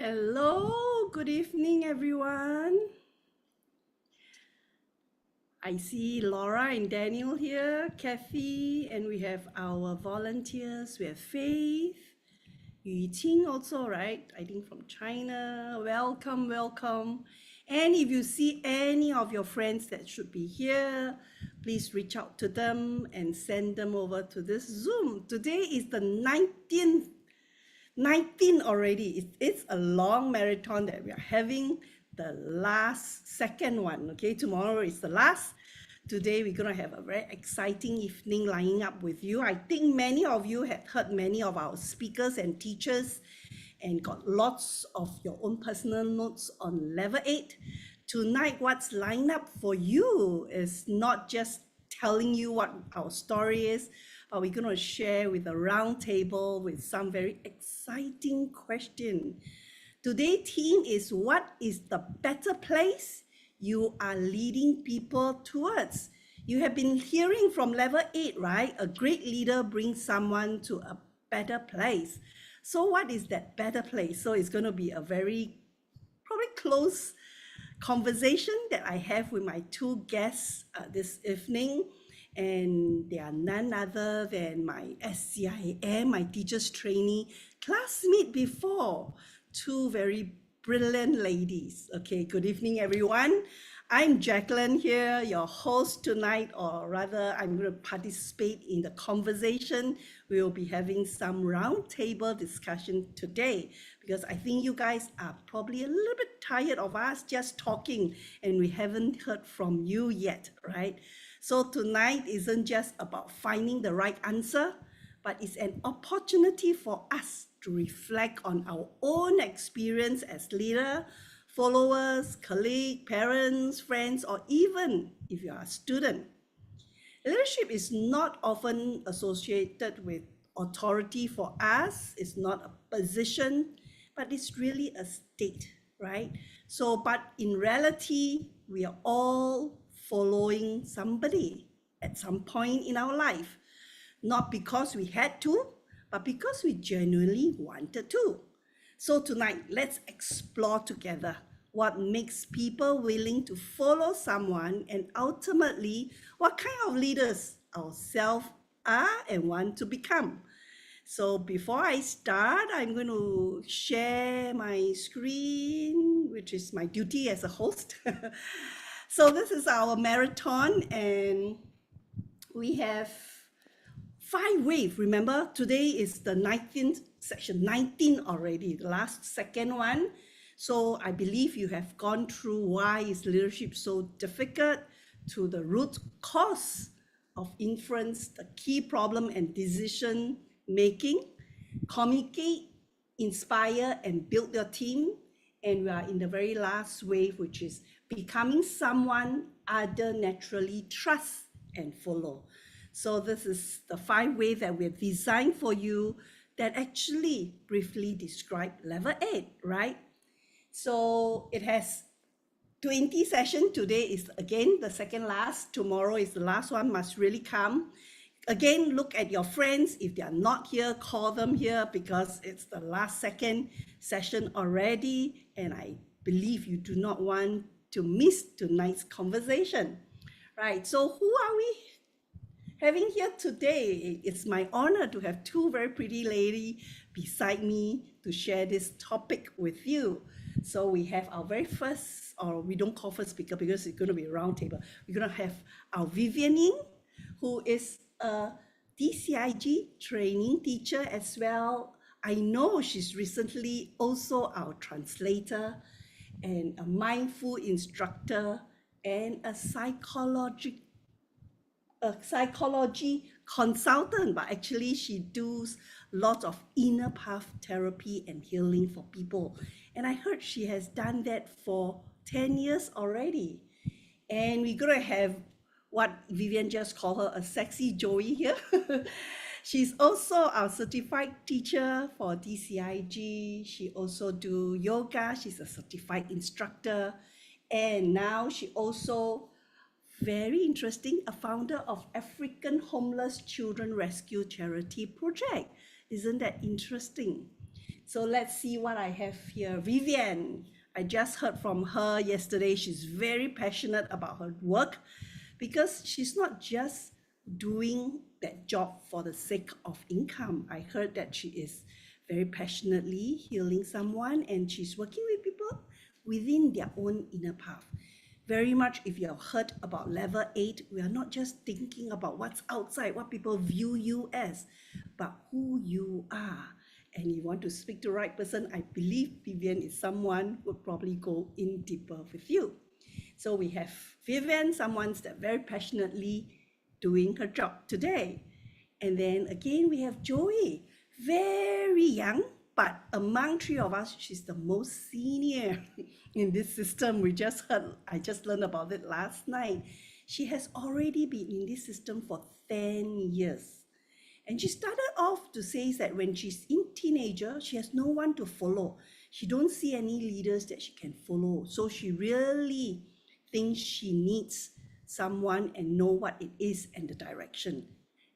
Hello, good evening, everyone. I see Laura and Daniel here, Kathy, and we have our volunteers. We have Faith, Yu Qing also, right? I think from China. Welcome, welcome. And if you see any of your friends that should be here, please reach out to them and send them over to this Zoom. Today is the 19 already. It's a long marathon that we are having. The last second one, okay? Tomorrow is the last. Today we're going to have a very exciting evening lining up with you. I think many of you have heard many of our speakers and teachers and got lots of your own personal notes on level 8. Tonight, what's lined up for you is not just telling you what our story is, but we're going to share with a round table with some very exciting question. Today's theme is, what is the better place you are leading people towards? You have been hearing from level 8, right? A great leader brings someone to a better place. So what is that better place? So it's going to be a very probably close conversation that I have with my two guests this evening. And they are none other than my SCIM, my teacher's trainee, classmate before, two very brilliant ladies. Okay, good evening, everyone. I'm Jacqueline here, your host tonight, or rather, I'm going to participate in the conversation. We will be having some roundtable discussion today because I think you guys are probably a little bit tired of us just talking and we haven't heard from you yet, right? So tonight isn't just about finding the right answer, but it's an opportunity for us to reflect on our own experience as leader, followers, colleague, parents, friends, or even if you are a student. Leadership is not often associated with authority for us. It's not a position, but it's really a state, right? So, but in reality, we are all following somebody at some point in our life, not because we had to, but because we genuinely wanted to. So tonight, let's explore together what makes people willing to follow someone and ultimately what kind of leaders ourselves are and want to become. So before I start, I'm going to share my screen, which is my duty as a host. So this is our marathon and we have 5 waves. Remember, today is the 19th section, 19 already, the last second one. So I believe you have gone through why is leadership so difficult, to the root cause of influence, the key problem and decision making, communicate, inspire, and build your team. And we are in the very last wave, which is becoming someone other naturally trust and follow. So this is the 5 ways that we've designed for you that actually briefly describe level 8, right? So it has 20 sessions. Today is again the second last. Tomorrow is the last one, must really come. Again, look at your friends. If they are not here, call them here because it's the last second session already. And I believe you do not want to miss tonight's conversation. Right, so who are we having here today? It's my honor to have two very pretty ladies beside me to share this topic with you. So we have our very first, or we don't call first speaker because it's going to be a round table. We're going to have our Vivian Ying, who is a DCIG training teacher as well. I know she's recently also our translator and a mindful instructor and a psychology consultant, but actually she does lots of inner path therapy and healing for people. And I heard she has done that for 10 years already. And we're going to have what Vivian just called her a sexy Joey here. She's also our certified teacher for DCIG. She also do yoga. She's a certified instructor. And now she also, very interesting, a founder of African Homeless Children Rescue Charity Project. Isn't that interesting? So let's see what I have here. Vivian, I just heard from her yesterday. She's very passionate about her work because she's not just doing that job for the sake of income. I heard that she is very passionately healing someone and she's working with people within their own inner path. Very much, if you're hurt about level 8, we are not just thinking about what's outside, what people view you as, but who you are. And you want to speak to the right person, I believe Vivian is someone who would probably go in deeper with you. So we have Vivian, someone's that very passionately doing her job today. And then again, we have Joey, very young, but among three of us, she's the most senior in this system. I just learned about it last night. She has already been in this system for 10 years. And she started off to say that when she's in teenager, she has no one to follow. She don't see any leaders that she can follow. So she really thinks she needs someone and know what it is and the direction.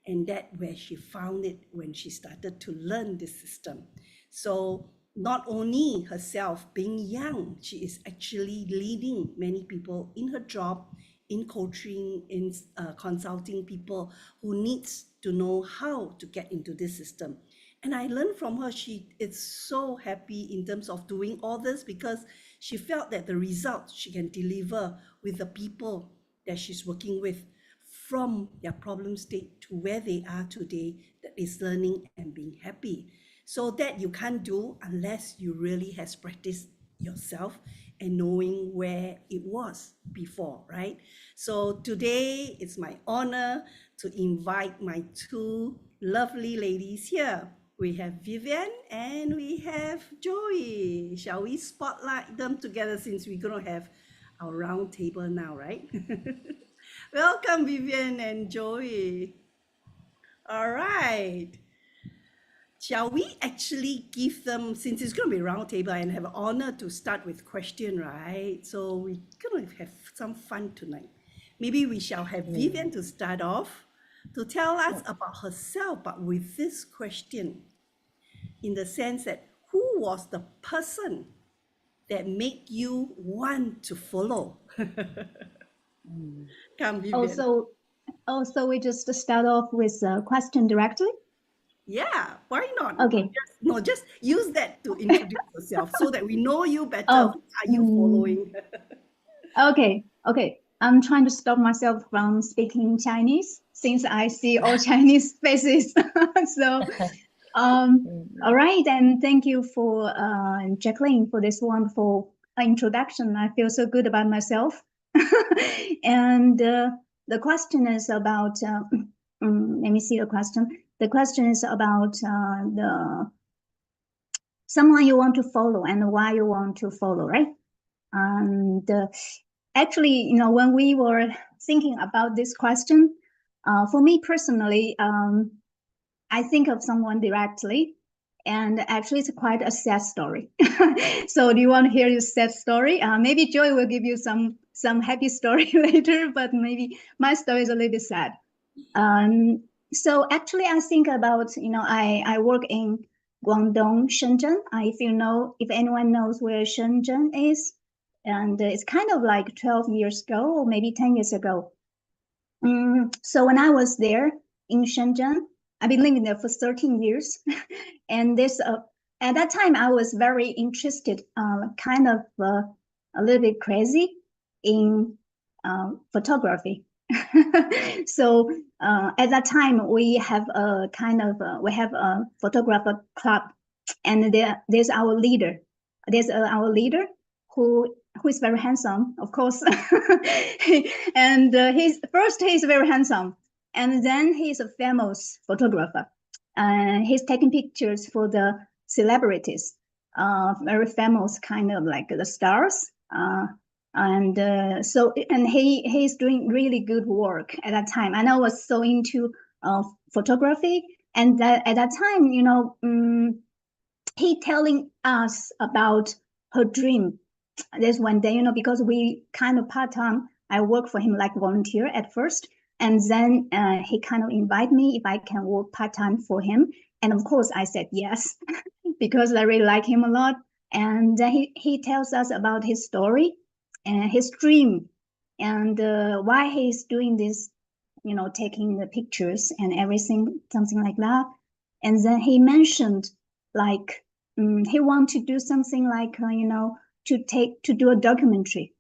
And that where she found it when she started to learn this system. So not only herself being young, she is actually leading many people in her job, in coaching, in consulting people who needs to know how to get into this system. And I learned from her, she is so happy in terms of doing all this because she felt that the results she can deliver with the people that she's working with from their problem state to where they are today, that is learning and being happy. So that you can't do unless you really has practiced yourself and knowing where it was before, right? So today it's my honor to invite my two lovely ladies here. We have Vivian and we have Joey. Shall we spotlight them together since we're going to have our round table now, right? Welcome, Vivian and Joey. All right. Shall we actually give them, since it's going to be a round table and have an honor to start with question, right? So we're going to have some fun tonight. Maybe we shall have Vivian to start off to tell us about herself, but with this question, in the sense that who was the person that made you want to follow? Come, Vivian. So we just start off with a question directly? Yeah, why not? Okay. Just use that to introduce yourself so that we know you better. Who are you following? Okay. I'm trying to stop myself from speaking Chinese since I see all Chinese faces. So, all right, and thank you for Jacqueline for this wonderful introduction. I feel so good about myself. And the question is about, let me see the question. The question is about someone you want to follow and why you want to follow, right? And actually, when we were thinking about this question, for me personally, I think of someone directly, and actually it's quite a sad story. So do you want to hear your sad story? Maybe Joy will give you some happy story later, but maybe my story is a little bit sad. So actually I think about, I work in Guangdong, Shenzhen. If anyone knows where Shenzhen is, and it's kind of like 12 years ago or maybe 10 years ago. So when I was there in Shenzhen, I've been living there for 13 years. And at that time, I was very interested, kind of a little bit crazy in photography. So at that time, we have a photographer club, and there's our leader. There's our leader who is very handsome, of course. And he's very handsome, and then he's a famous photographer. He's taking pictures for the celebrities, very famous, kind of like the stars. And he's doing really good work at that time. And I was so into photography, and at that time, he telling us about her dream. There's one day, because we kind of part-time, I work for him like volunteer at first, and then he kind of invite me if I can work part-time for him, and of course I said yes. because I really like him a lot. And he tells us about his story and his dream and why he's doing this, taking the pictures and everything, something like that. And then he mentioned like he want to do something like, to do a documentary.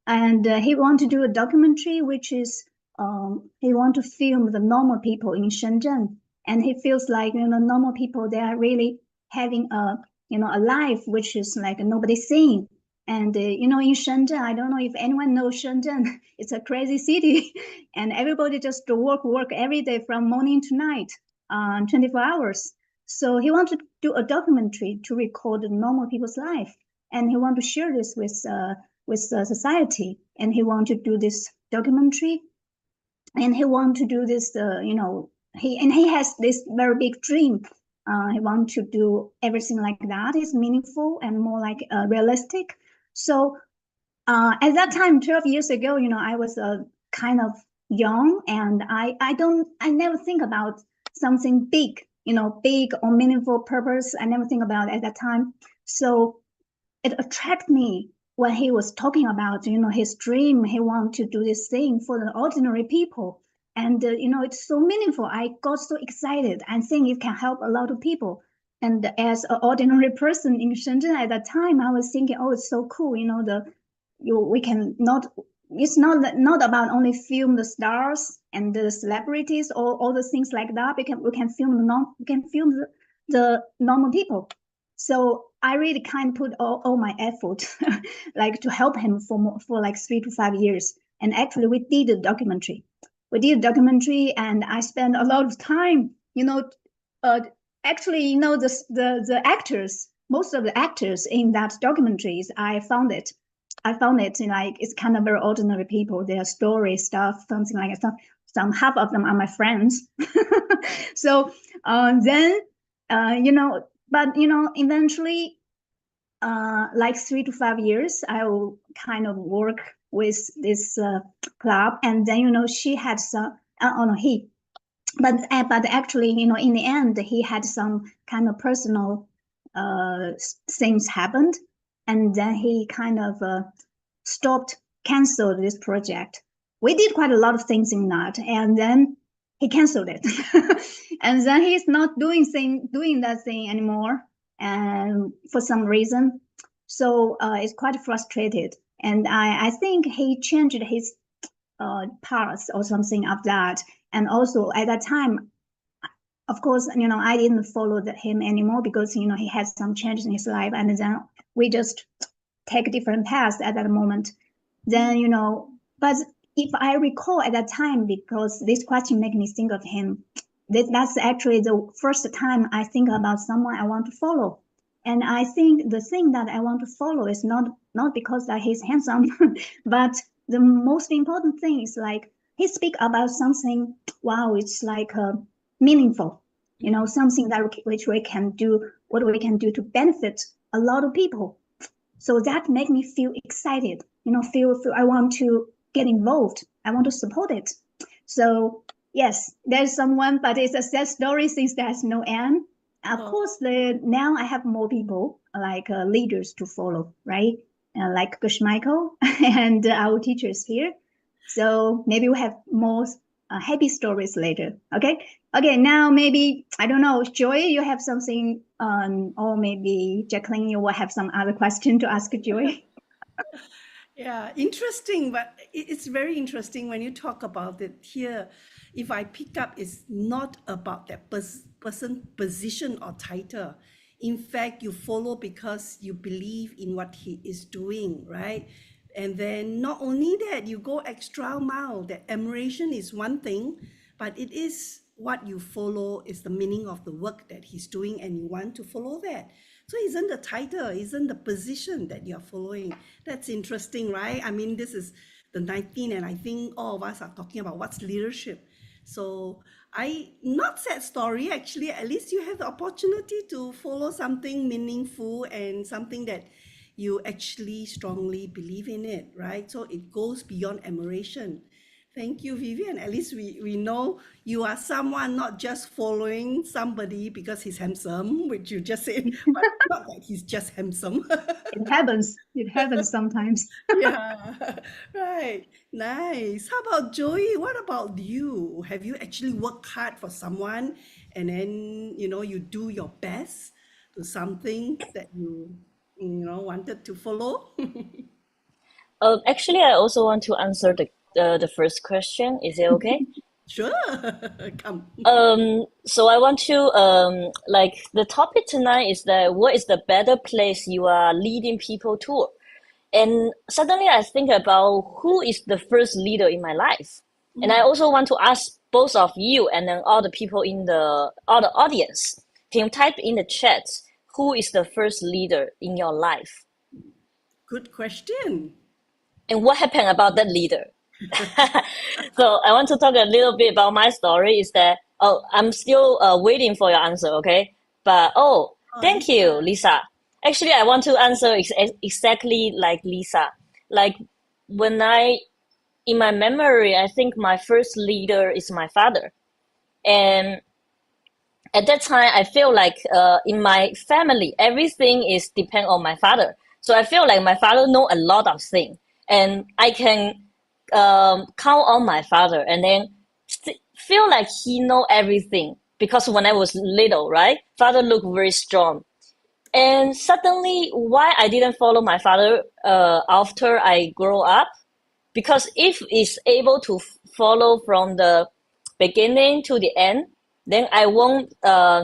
And he want to do a documentary, which is he want to film the normal people in Shenzhen. And he feels like, normal people, they are really having a life which is like nobody's seeing. And, in Shenzhen, I don't know if anyone knows Shenzhen. It's a crazy city. And everybody just work every day from morning to night, 24 hours. So he wanted to do a documentary to record the normal people's life. And he want to share this with the society, and he want to do this documentary, and he want to do this he has this very big dream. He want to do everything like that is meaningful and more like realistic. So at that time, 12 years ago, I was kind of young, and I never think about something big, big or meaningful purpose. I never think about it at that time. So it attracted me when he was talking about, his dream. He wanted to do this thing for the ordinary people. And, it's so meaningful. I got so excited and think it can help a lot of people. And as an ordinary person in Shenzhen at that time, I was thinking, oh, it's so cool. We can not, it's not about only film the stars and the celebrities or all the things like that. We can film the normal people. So I really kind of put all my effort like to help him for like 3 to 5 years. And actually we did a documentary. And I spent a lot of time, actually, the actors, most of the actors in that documentaries, I found it like it's kind of very ordinary people, their story stuff, something like that. Some half of them are my friends. So then, but eventually, like 3 to 5 years, I will kind of work with this club, and then she had some. Oh no, but actually, in the end, he had some kind of personal things happened, and then he kind of canceled this project. We did quite a lot of things in that, and then he canceled it. And then he's not doing that thing anymore, and for some reason. So it's quite frustrated. And I think he changed his path or something of that. And also at that time, of course, I didn't follow him anymore because, he had some changes in his life. And then we just take different paths at that moment. Then, but if I recall at that time, because this question made me think of him, that's actually the first time I think about someone I want to follow. And I think the thing that I want to follow is not because that he's handsome, but the most important thing is like he speak about something, wow, it's like meaningful, something that which we can do, what we can do to benefit a lot of people. So that made me feel excited, feel I want to get involved. I want to support it. So yes, there's someone, but it's a sad story since there's no end. Of course, now I have more people like leaders to follow, right? Like Gush Michael and our teachers here. So maybe we have more happy stories later. Okay. Now maybe I don't know, Joy, you have something, or maybe Jacqueline, you will have some other question to ask Joy. Yeah, interesting, but it's very interesting when you talk about it here. If I pick up, it's not about that person position or title. In fact, you follow because you believe in what he is doing, right? And then not only that, you go extra mile. That admiration is one thing, but it is what you follow is the meaning of the work that he's doing, and you want to follow that. So it isn't the title, it isn't the position that you're following. That's interesting, right? I mean, this is the 19, and I think all of us are talking about what's leadership. So not sad story, actually, at least you have the opportunity to follow something meaningful and something that you actually strongly believe in it, right? So it goes beyond admiration. Thank you, Vivian. At least we know you are someone not just following somebody because he's handsome, which you just said, but not that he's just handsome. It happens. It happens sometimes. Yeah, right. Nice. How about Joey? What about you? Have you actually worked hard for someone and then, you do your best to something that you wanted to follow? Actually, I also want to answer the first question. Is it okay? Sure. Come. So I want to like the topic tonight is that what is the better place you are leading people to? And suddenly I think about who is the first leader in my life. And I also want to ask both of you and then all the people in all the audience. Can you type in the chat who is the first leader in your life? Good question. And what happened about that leader? So I want to talk a little bit about my story is that, I'm still waiting for your answer, okay? But, thank you, Lisa. Actually, I want to answer exactly like Lisa. Like when in my memory, I think my first leader is my father. And at that time, I feel like in my family, everything is depend on my father. So I feel like my father know a lot of things, and I can count on my father, and then feel like he know everything because when I was little, right, father looked very strong. And suddenly, why I didn't follow my father after I grow up? Because if it's able to follow from the beginning to the end, then I won't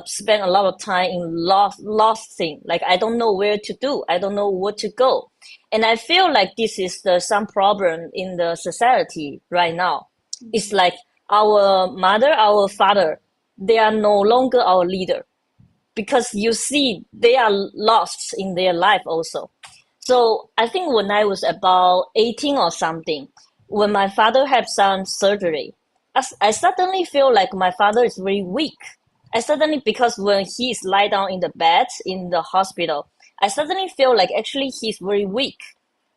spend a lot of time in lost thing. Like I don't know where to do, I don't know where to go, and I feel like this is some problem in the society right now. It's like our mother, our father, they are no longer our leader because you see they are lost in their life also. So I think when I was about 18 or something, when my father had some surgery, I suddenly feel like my father is very weak. I suddenly, because when he is lie down in the bed in the hospital, I suddenly feel like actually he's very weak.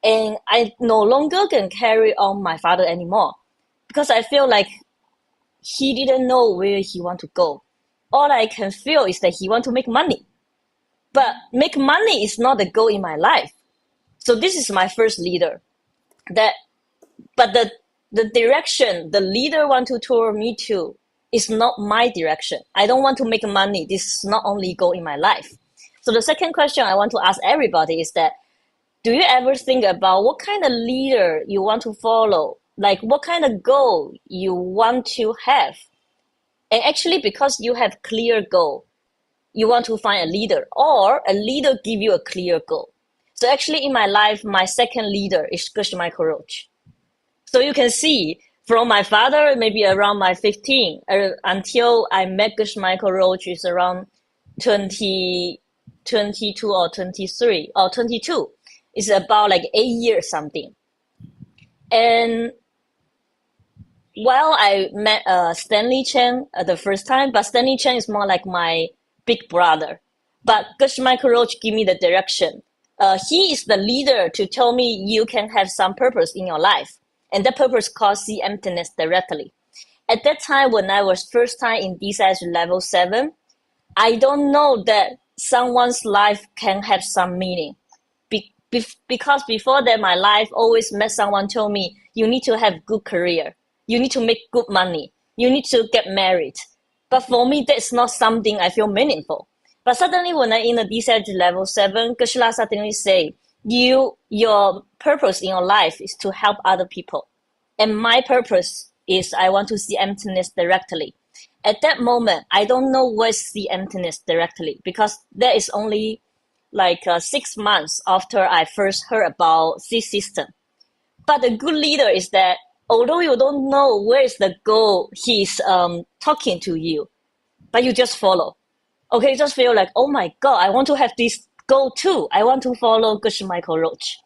And I no longer can carry on my father anymore because I feel like he didn't know where he want to go. All I can feel is that he want to make money. But make money is not the goal in my life. So this is my first leader. That, but the direction the leader want to tour me to is not my direction. I don't want to make money. This is not only goal in my life. So the second question I want to ask everybody is that, do you ever think about what kind of leader you want to follow? Like what kind of goal you want to have? And actually, because you have clear goal, you want to find a leader, or a leader give you a clear goal. So actually in my life, my second leader is Kush Michael Roach. So you can see from my father, maybe around my 15, until I met Kush Michael Roach is around 20, 22 or 23 or 22. It's about like 8 years something. And while I met Stanley Chen the first time, but Stanley Chen is more like my big brother. But Kush Michael Roach give me the direction. He is the leader to tell me you can have some purpose in your life. And that purpose calls see emptiness directly. At that time, when I was first time in DSS level 7, I don't know that someone's life can have some meaning. Because before that, my life always met someone told me, you need to have good career. You need to make good money. You need to get married. But for me, that's not something I feel meaningful. But suddenly when I in the DSED level 7, Kushla suddenly say, your purpose in your life is to help other people. And my purpose is I want to see emptiness directly. At that moment, I don't know what's the emptiness directly because there is only like 6 months after I first heard about this system. But the good leader is that although you don't know where is the goal he's talking to you, but you just follow. Okay, you just feel like, oh my God, I want to have this goal too. I want to follow Kush Michael Roach.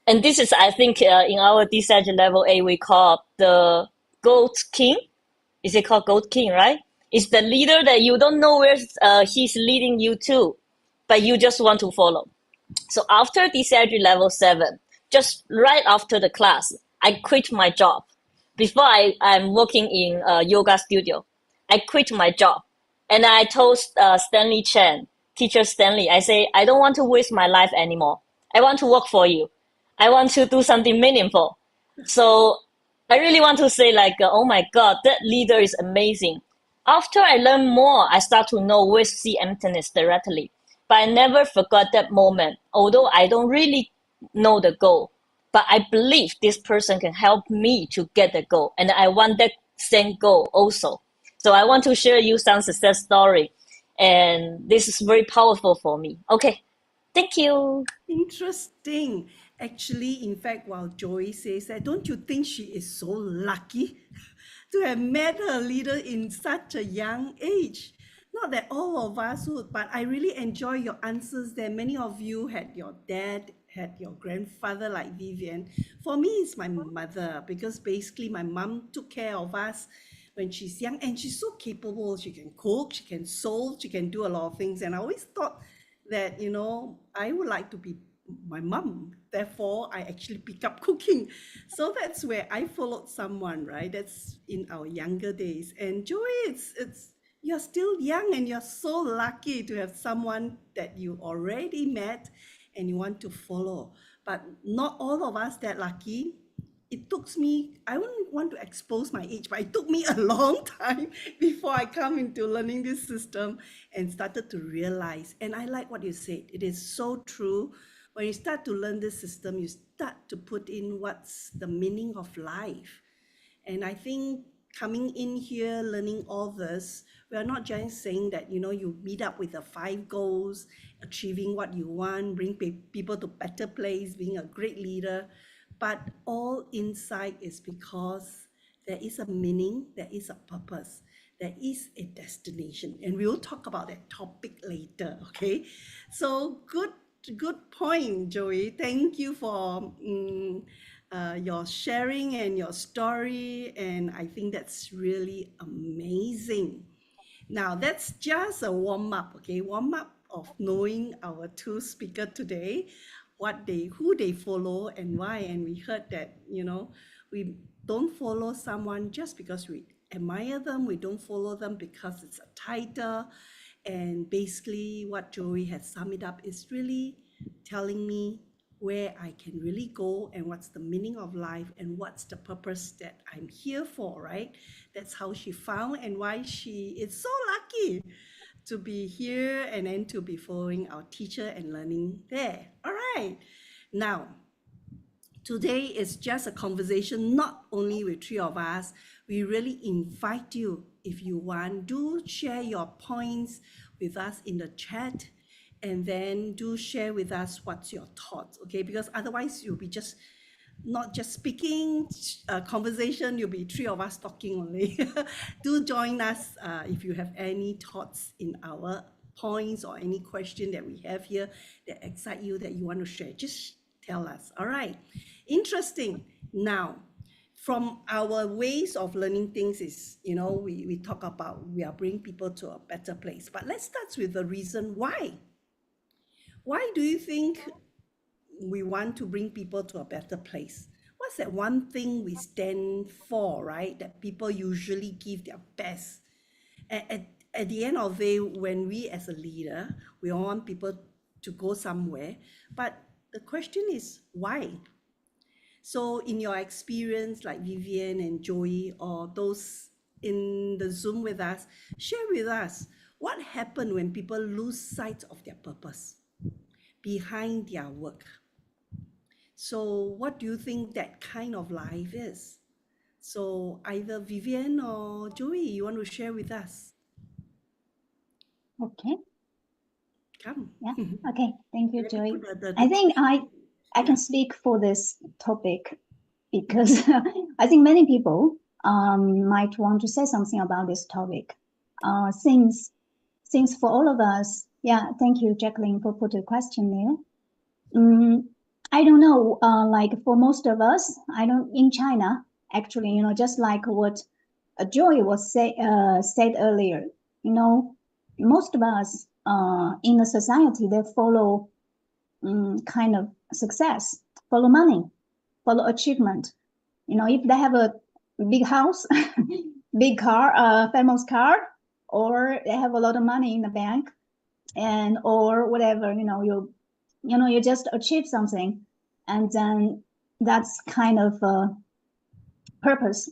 And this is, I think, in our DSEG level 8, we call the Goat King. Is it called Goat King, right? It's the leader that you don't know where he's leading you to, but you just want to follow. So after DSEG level 7, just right after the class, I quit my job. before I'm working in a yoga studio. I quit my job and I told Stanley Chen, teacher Stanley, I say, I don't want to waste my life anymore. I want to work for you. I want to do something meaningful. So I really want to say like, oh my God, that leader is amazing. After I learn more, I start to know where see emptiness directly. But I never forgot that moment, although I don't really know the goal. But I believe this person can help me to get the goal. And I want that same goal also. So I want to share you some success story. And this is very powerful for me. Okay. Thank you. Interesting. Actually, in fact, while Joey says that, don't you think she is so lucky to have met her leader in such a young age? Not that all of us would, but I really enjoy your answers there. Many of you had your dad, had your grandfather like Vivian. For me, it's my mother because basically my mom took care of us when she's young and she's so capable. She can cook, she can sew, she can do a lot of things. And I always thought that, I would like to be my mom. Therefore, I actually pick up cooking. So that's where I followed someone, right? That's in our younger days. And Joey, it's you're still young and you're so lucky to have someone that you already met and you want to follow. But not all of us that lucky. It took me, I wouldn't want to expose my age, but it took me a long time before I come into learning this system and started to realize. And I like what you said. It is so true. When you start to learn this system, you start to put in what's the meaning of life. And I think coming in here, learning all this, we are not just saying that, you meet up with the 5 goals, achieving what you want, bring people to better place, being a great leader. But all inside is because there is a meaning, there is a purpose, there is a destination. And we'll talk about that topic later, okay? So good point, Joey. Thank you for your sharing and your story. And I think that's really amazing. Now, that's just a warm-up, okay? Warm-up of knowing our 2 speakers today, who they follow and why. And we heard that, we don't follow someone just because we admire them. We don't follow them because it's a title. And basically what Joey has summed it up is really telling me where I can really go and what's the meaning of life and what's the purpose that I'm here for, right? That's how she found and why she is so lucky to be here and then to be following our teacher and learning there. All right. Now, today is just a conversation, not only with 3 of us. We really invite you, if you want, do share your points with us in the chat and then do share with us what's your thoughts, okay? Because otherwise you'll be just not just speaking conversation, you'll be 3 of us talking only. Do join us if you have any thoughts in our points or any question that we have here that excite you that you want to share. Just tell us. All right. Interesting. Now, from our ways of learning things is, we talk about we are bringing people to a better place. But let's start with the reason why. Why do you think we want to bring people to a better place? What's that one thing we stand for, right? That people usually give their best. At the end of the day, when we as a leader, we all want people to go somewhere. But the question is, why? So in your experience, like Vivian and Joey, or those in the Zoom with us, share with us what happened when people lose sight of their purpose behind their work. So what do you think that kind of life is? So either Vivian or Joey, you want to share with us? Okay. Come. Yeah. Okay. Thank you, Joy. The I think I can speak for this topic because I think many people might want to say something about this topic. Since for all of us, yeah, thank you, Jacqueline, for putting a question there. I don't know, like for most of us, in China, actually, just like what Joy was said earlier, most of us in a society, they follow kind of success, follow money, follow achievement. If they have a big house, big car, famous car, or they have a lot of money in the bank, and or whatever, you just achieve something, and then that's kind of purpose.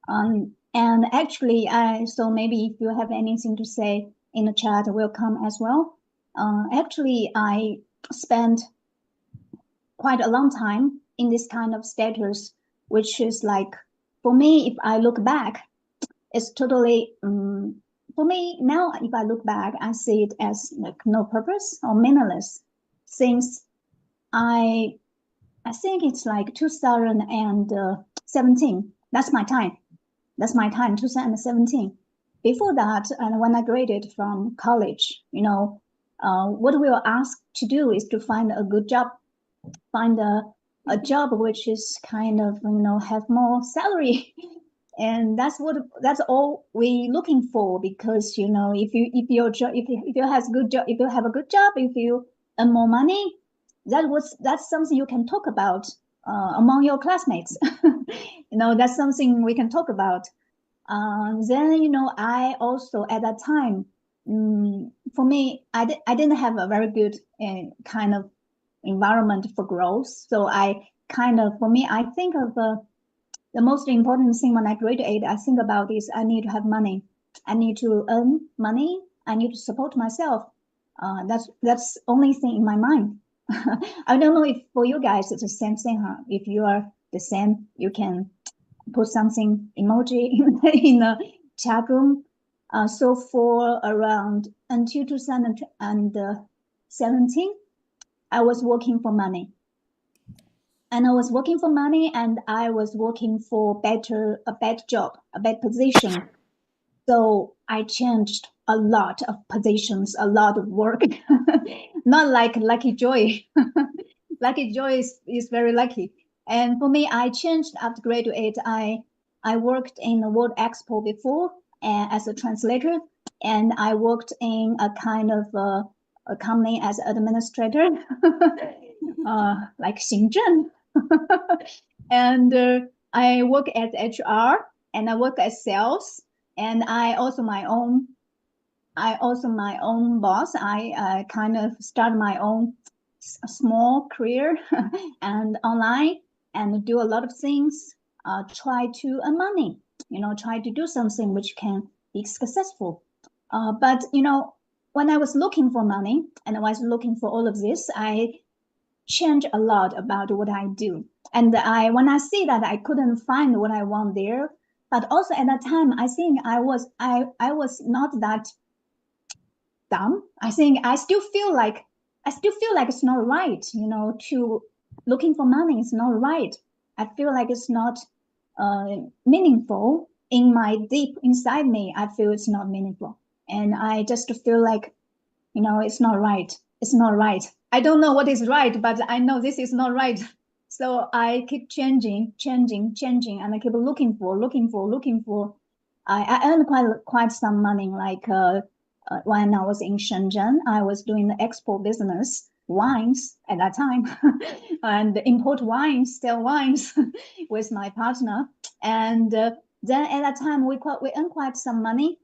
And actually, so maybe if you have anything to say in the chat, will come as well. Actually, I spent quite a long time in this kind of status, which is like, for me, if I look back, it's totally, for me now, if I look back, I see it as like no purpose or meaningless. Since I think it's like 2017, that's my time. 2017. Before that, and when I graduated from college, what we were asked to do is to find a good job, find a job which is kind of, have more salary. And that's all we looking for, because, if you have a good job, if you earn more money, that's something you can talk about among your classmates. That's something we can talk about. Then, I also at that time, for me, I didn't have a very good kind of environment for growth. So for me, I think of the most important thing when I graduate, I think about is I need to have money. I need to earn money. I need to support myself. That's only thing in my mind. I don't know if for you guys it's the same thing, huh? If you are the same, you can put something emoji in the chat room. So for around until 2017, I was working for money. And I was working for money, and I was working for a better job, a better position. So I changed a lot of positions, a lot of work. Not like Lucky Joy. Lucky Joy is very lucky. And for me, I changed after graduate. I worked in the World Expo before as a translator, and I worked in a kind of a company as administrator, like 行政. And I work as HR, and I work as sales, and I also my own boss. I kind of start my own small career and online, and do a lot of things, try to earn money, try to do something which can be successful. But when I was looking for money and I was looking for all of this, I changed a lot about what I do. And when I see that I couldn't find what I want there, but also at that time, I think I was not that dumb. I think I still feel like it's not right, to looking for money is not right. I feel like it's not meaningful in my deep inside me. I feel it's not meaningful, and I just feel like, it's not right. It's not right. I don't know what is right, but I know this is not right. So I keep changing, and I keep looking for. I earned quite some money, like when I was in Shenzhen, I was doing the export business, wines at that time, and import wines, sell wines with my partner. And then at that time, we earned quite some money.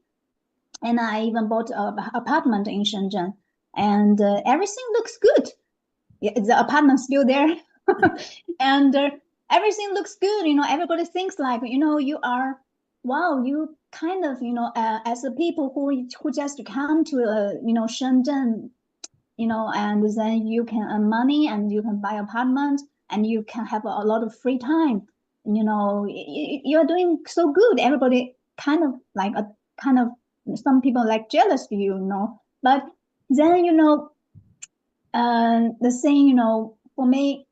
And I even bought an apartment in Shenzhen, and everything looks good. Yeah, the apartment's still there, and everything looks good. Everybody thinks like, you are, wow, you kind of, as a people who just come to, Shenzhen, and then you can earn money and you can buy apartment and you can have a lot of free time. You're doing so good. Everybody kind of like some people like jealous of you, but then, the thing, for me,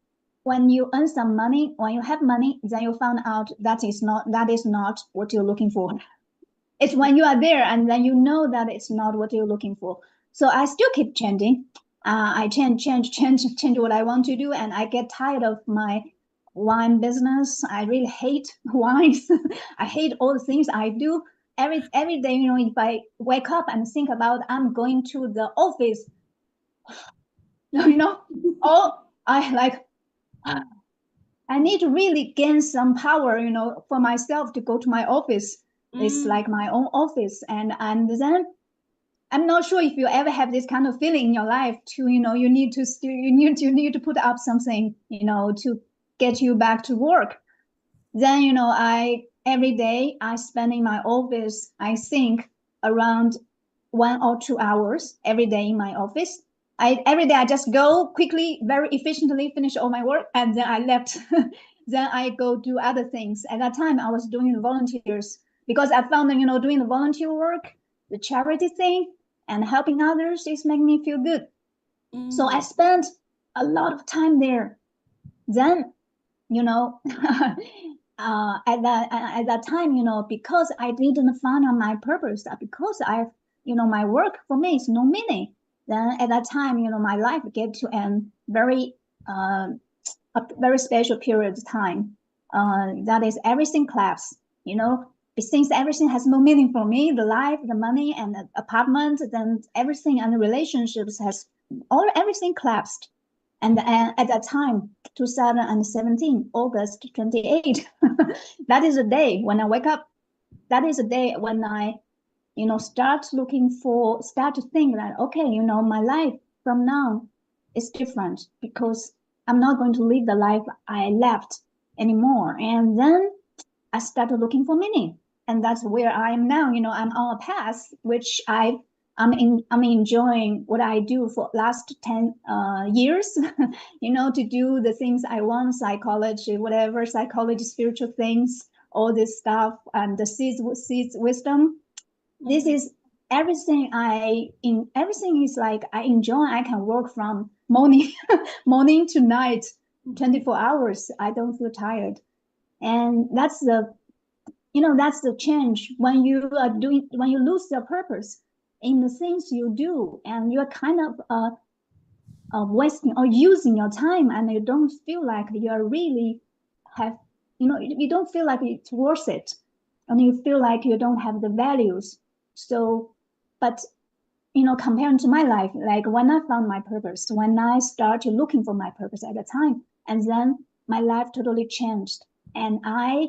when you earn some money, when you have money, then you found out that is not what you're looking for. It's when you are there and then you know that it's not what you're looking for. So I still keep changing. I change what I want to do, and I get tired of my wine business. I really hate wines. I hate all the things I do every day. If I wake up and think about I'm going to the office, all I like, I need to really gain some power, for myself to go to my office. It's like my own office. And then I'm not sure if you ever have this kind of feeling in your life too, you need to put up something, to get you back to work. Then, every day I spend in my office, I think around 1 or 2 hours every day in my office. Every day I just go quickly, very efficiently finish all my work, and then I left. Then I go do other things. At that time, I was doing the volunteers because I found that, doing the volunteer work, the charity thing, and helping others is making me feel good. So I spent a lot of time there. Then, at that time, because I didn't find out my purpose, because my work for me is no meaning. Then at that time, my life get to end a very special period of time. That is everything collapsed. Since everything has no meaning for me, the life, the money, and the apartment, then everything and the relationships everything collapsed. And at that time, 2017, August 28, that is the day when I wake up. That is the day when I, start to think that, okay, my life from now is different because I'm not going to live the life I left anymore. And then I started looking for meaning. And that's where I am now. I'm on a path which I'm enjoying what I do for last 10 years, to do the things I want, psychology, whatever, psychology, spiritual things, all this stuff, and the seeds wisdom. This is everything everything is like I enjoy. I can work from morning to night, 24 hours. I don't feel tired. And that's the change when you lose the purpose in the things you do, and you're kind of wasting or using your time, and you don't feel like you're really you don't feel like it's worth it, and you feel like you don't have the values. So, but compared to my life, like when I found my purpose, when I started looking for my purpose at the time, and then my life totally changed, and I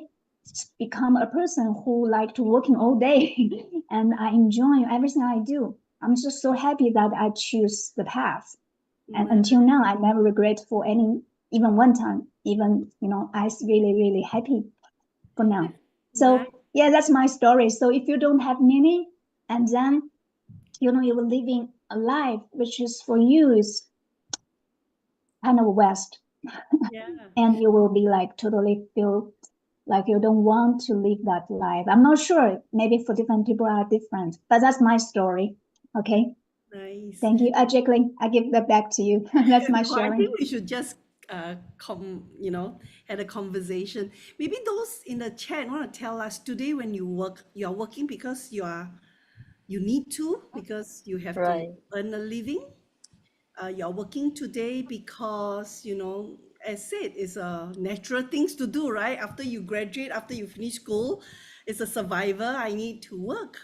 become a person who like to working all day and I enjoy everything I do. I'm just so happy that I choose the path. And until now, I never regret for even one time, even, I really, really happy for now. So yeah, that's my story. So if you don't have meaning, and then, you're living a life which is for you is kind of waste. And you will be like totally feel like you don't want to live that life. I'm not sure. Maybe for different people are different, but that's my story. Okay. Nice. Thank you, Jacqueline. I give that back to you. That's my I sharing. think we should just had a conversation. Maybe those in the chat want to tell us today when you are working because you need to, because you have to Right. earn a living. You're working today because, as said, it's a natural things to do, right? After you graduate, after you finish school, it's a survivor. I need to work.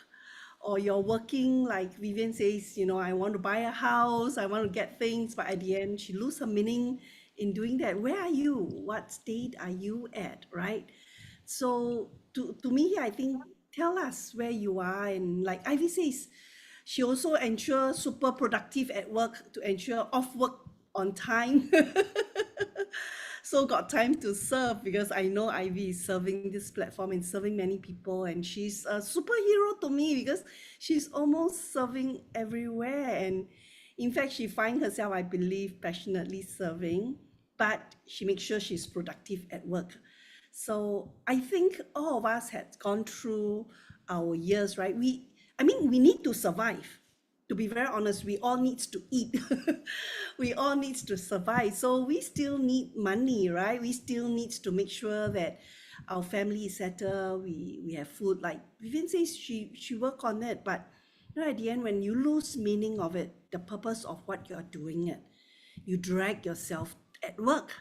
Or you're working, like Vivian says, I want to buy a house, I want to get things, but at the end, she lose her meaning in doing that. Where are you? What state are you at, right? So to me, I think tell us where you are, and like Ivy says, she also ensure super productive at work to ensure off work on time. So got time to serve because I know Ivy is serving this platform and serving many people, and she's a superhero to me because she's almost serving everywhere. And in fact, she finds herself, I believe, passionately serving, but she makes sure she's productive at work. So I think all of us had gone through our years, right? We need to survive. To be very honest, we all needs to eat. We all needs to survive. So we still need money, right? We still needs to make sure that our family is settled. We have food. Like Vivian says, she work on it, but at the end, when you lose meaning of it, the purpose of what you're doing it, you drag yourself at work.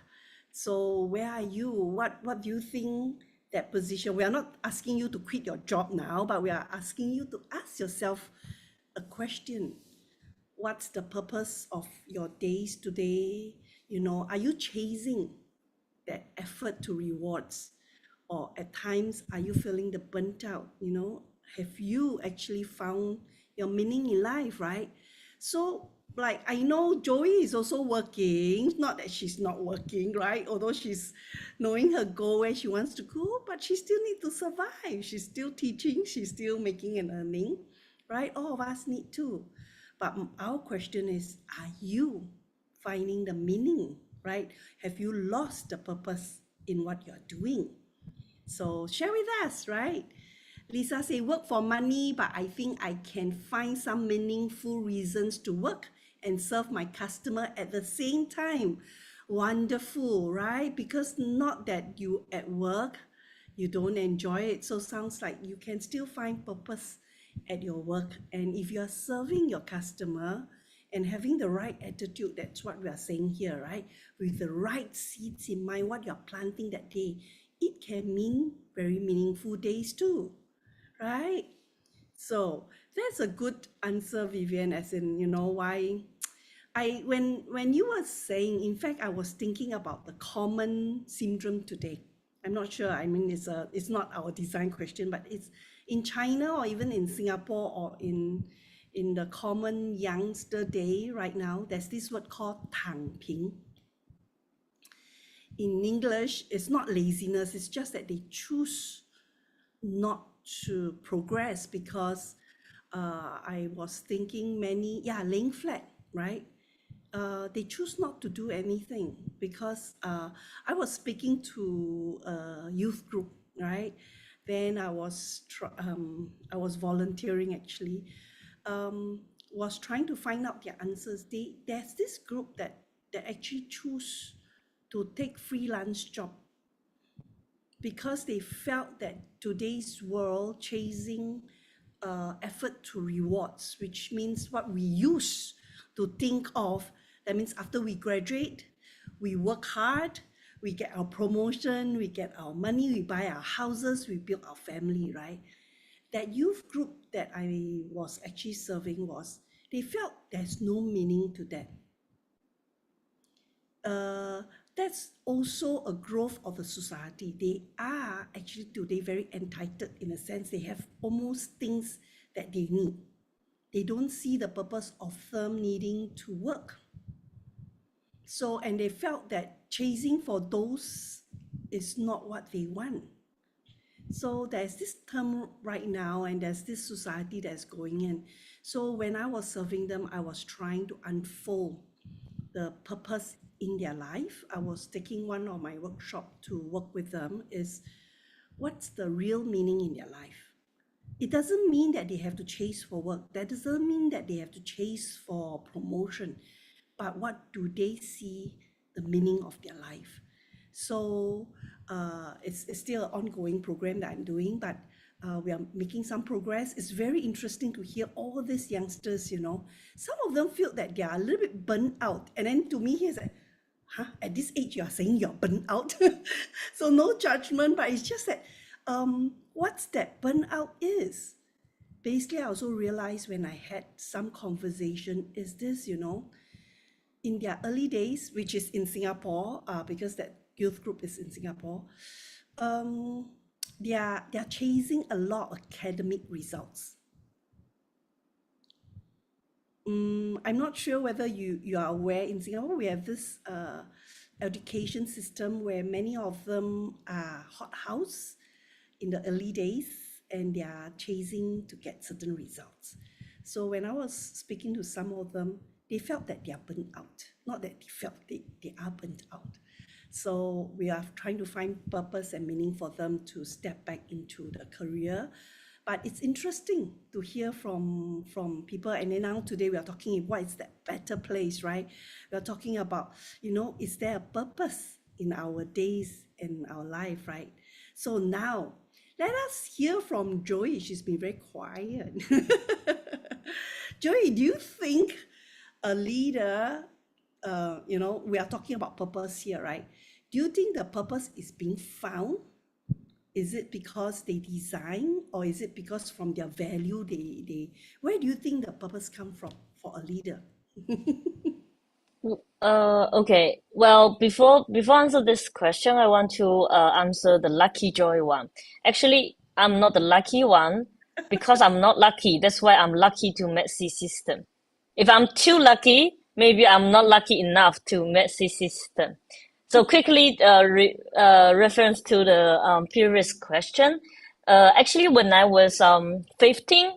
So where are you? What do you think that position? We are not asking you to quit your job now, but we are asking you to ask yourself a question. What's the purpose of your days today? Are you chasing that effort to rewards? Or at times, are you feeling the burnt out? Have you actually found your meaning in life, right? So, like, I know Joey is also working, not that she's not working, right? Although she's knowing her goal where she wants to go, but she still need to survive. She's still teaching, she's still making an earning, right? All of us need to. But our question is, are you finding the meaning, right? Have you lost the purpose in what you're doing? So share with us, right? Lisa say work for money, but I think I can find some meaningful reasons to work and serve my customer at the same time. Wonderful, right? Because not that you at work, you don't enjoy it. So sounds like you can still find purpose at your work. And if you're serving your customer and having the right attitude, that's what we are saying here, right? With the right seeds in mind, what you're planting that day, it can mean very meaningful days too, right? So that's a good answer, Vivian, as in, why when you were saying, in fact, I was thinking about the common syndrome today. I'm not sure. I mean, it's not our design question, but it's in China or even in Singapore or in the common youngster day right now. There's this word called 躺平. In English, it's not laziness. It's just that they choose not to progress because I was thinking laying flat, right? They choose not to do anything because I was speaking to a youth group, right? Then I was volunteering actually, was trying to find out their answers. There's this group that actually choose to take freelance job because they felt that today's world chasing effort to rewards, which means what we used to think of, that means after we graduate, we work hard, we get our promotion, we get our money, we buy our houses, we build our family, right? That youth group that I was actually serving they felt there's no meaning to that. That's also a growth of a society. They are actually today very entitled in a sense. They have almost things that they need. They don't see the purpose of them needing to work. So, and they felt that chasing for those is not what they want. So there's this term right now, and there's this society that's going in. So when I was serving them, I was trying to unfold the purpose in their life. I was taking one of my workshop to work with them is what's the real meaning in their life? It doesn't mean that they have to chase for work. That doesn't mean that they have to chase for promotion. But what do they see the meaning of their life? So it's still an ongoing program that I'm doing, but we are making some progress. It's very interesting to hear all these youngsters, some of them feel that they are a little bit burnt out. And then to me, he's like, at this age, you are saying you're burnt out? So no judgment, but it's just that what's that burnout is? Basically, I also realized when I had some conversation, is this, in their early days, which is in Singapore, because that youth group is in Singapore, they're chasing a lot of academic results. I'm not sure whether you are aware, in Singapore, we have this education system where many of them are hothouse in the early days and they are chasing to get certain results. So when I was speaking to some of them, they felt that they are burnt out, not that they felt they are burnt out. So we are trying to find purpose and meaning for them to step back into the career. But it's interesting to hear from people. And then now today we are talking, what is that better place, right? We are talking about, is there a purpose in our days and our life, right? So now, let us hear from Joey. She's been very quiet. Joey, do you think a leader, we are talking about purpose here, right? Do you think the purpose is being found? Is it because they design, or is it because from their value, where do you think the purpose come from for a leader? Okay. Well, before answer this question, I want to answer the lucky joy one. Actually, I'm not the lucky one because I'm not lucky. That's why I'm lucky to meet C system. If I'm too lucky, maybe I'm not lucky enough to meet C system. So quickly, reference to the previous question. Actually, when I was 15,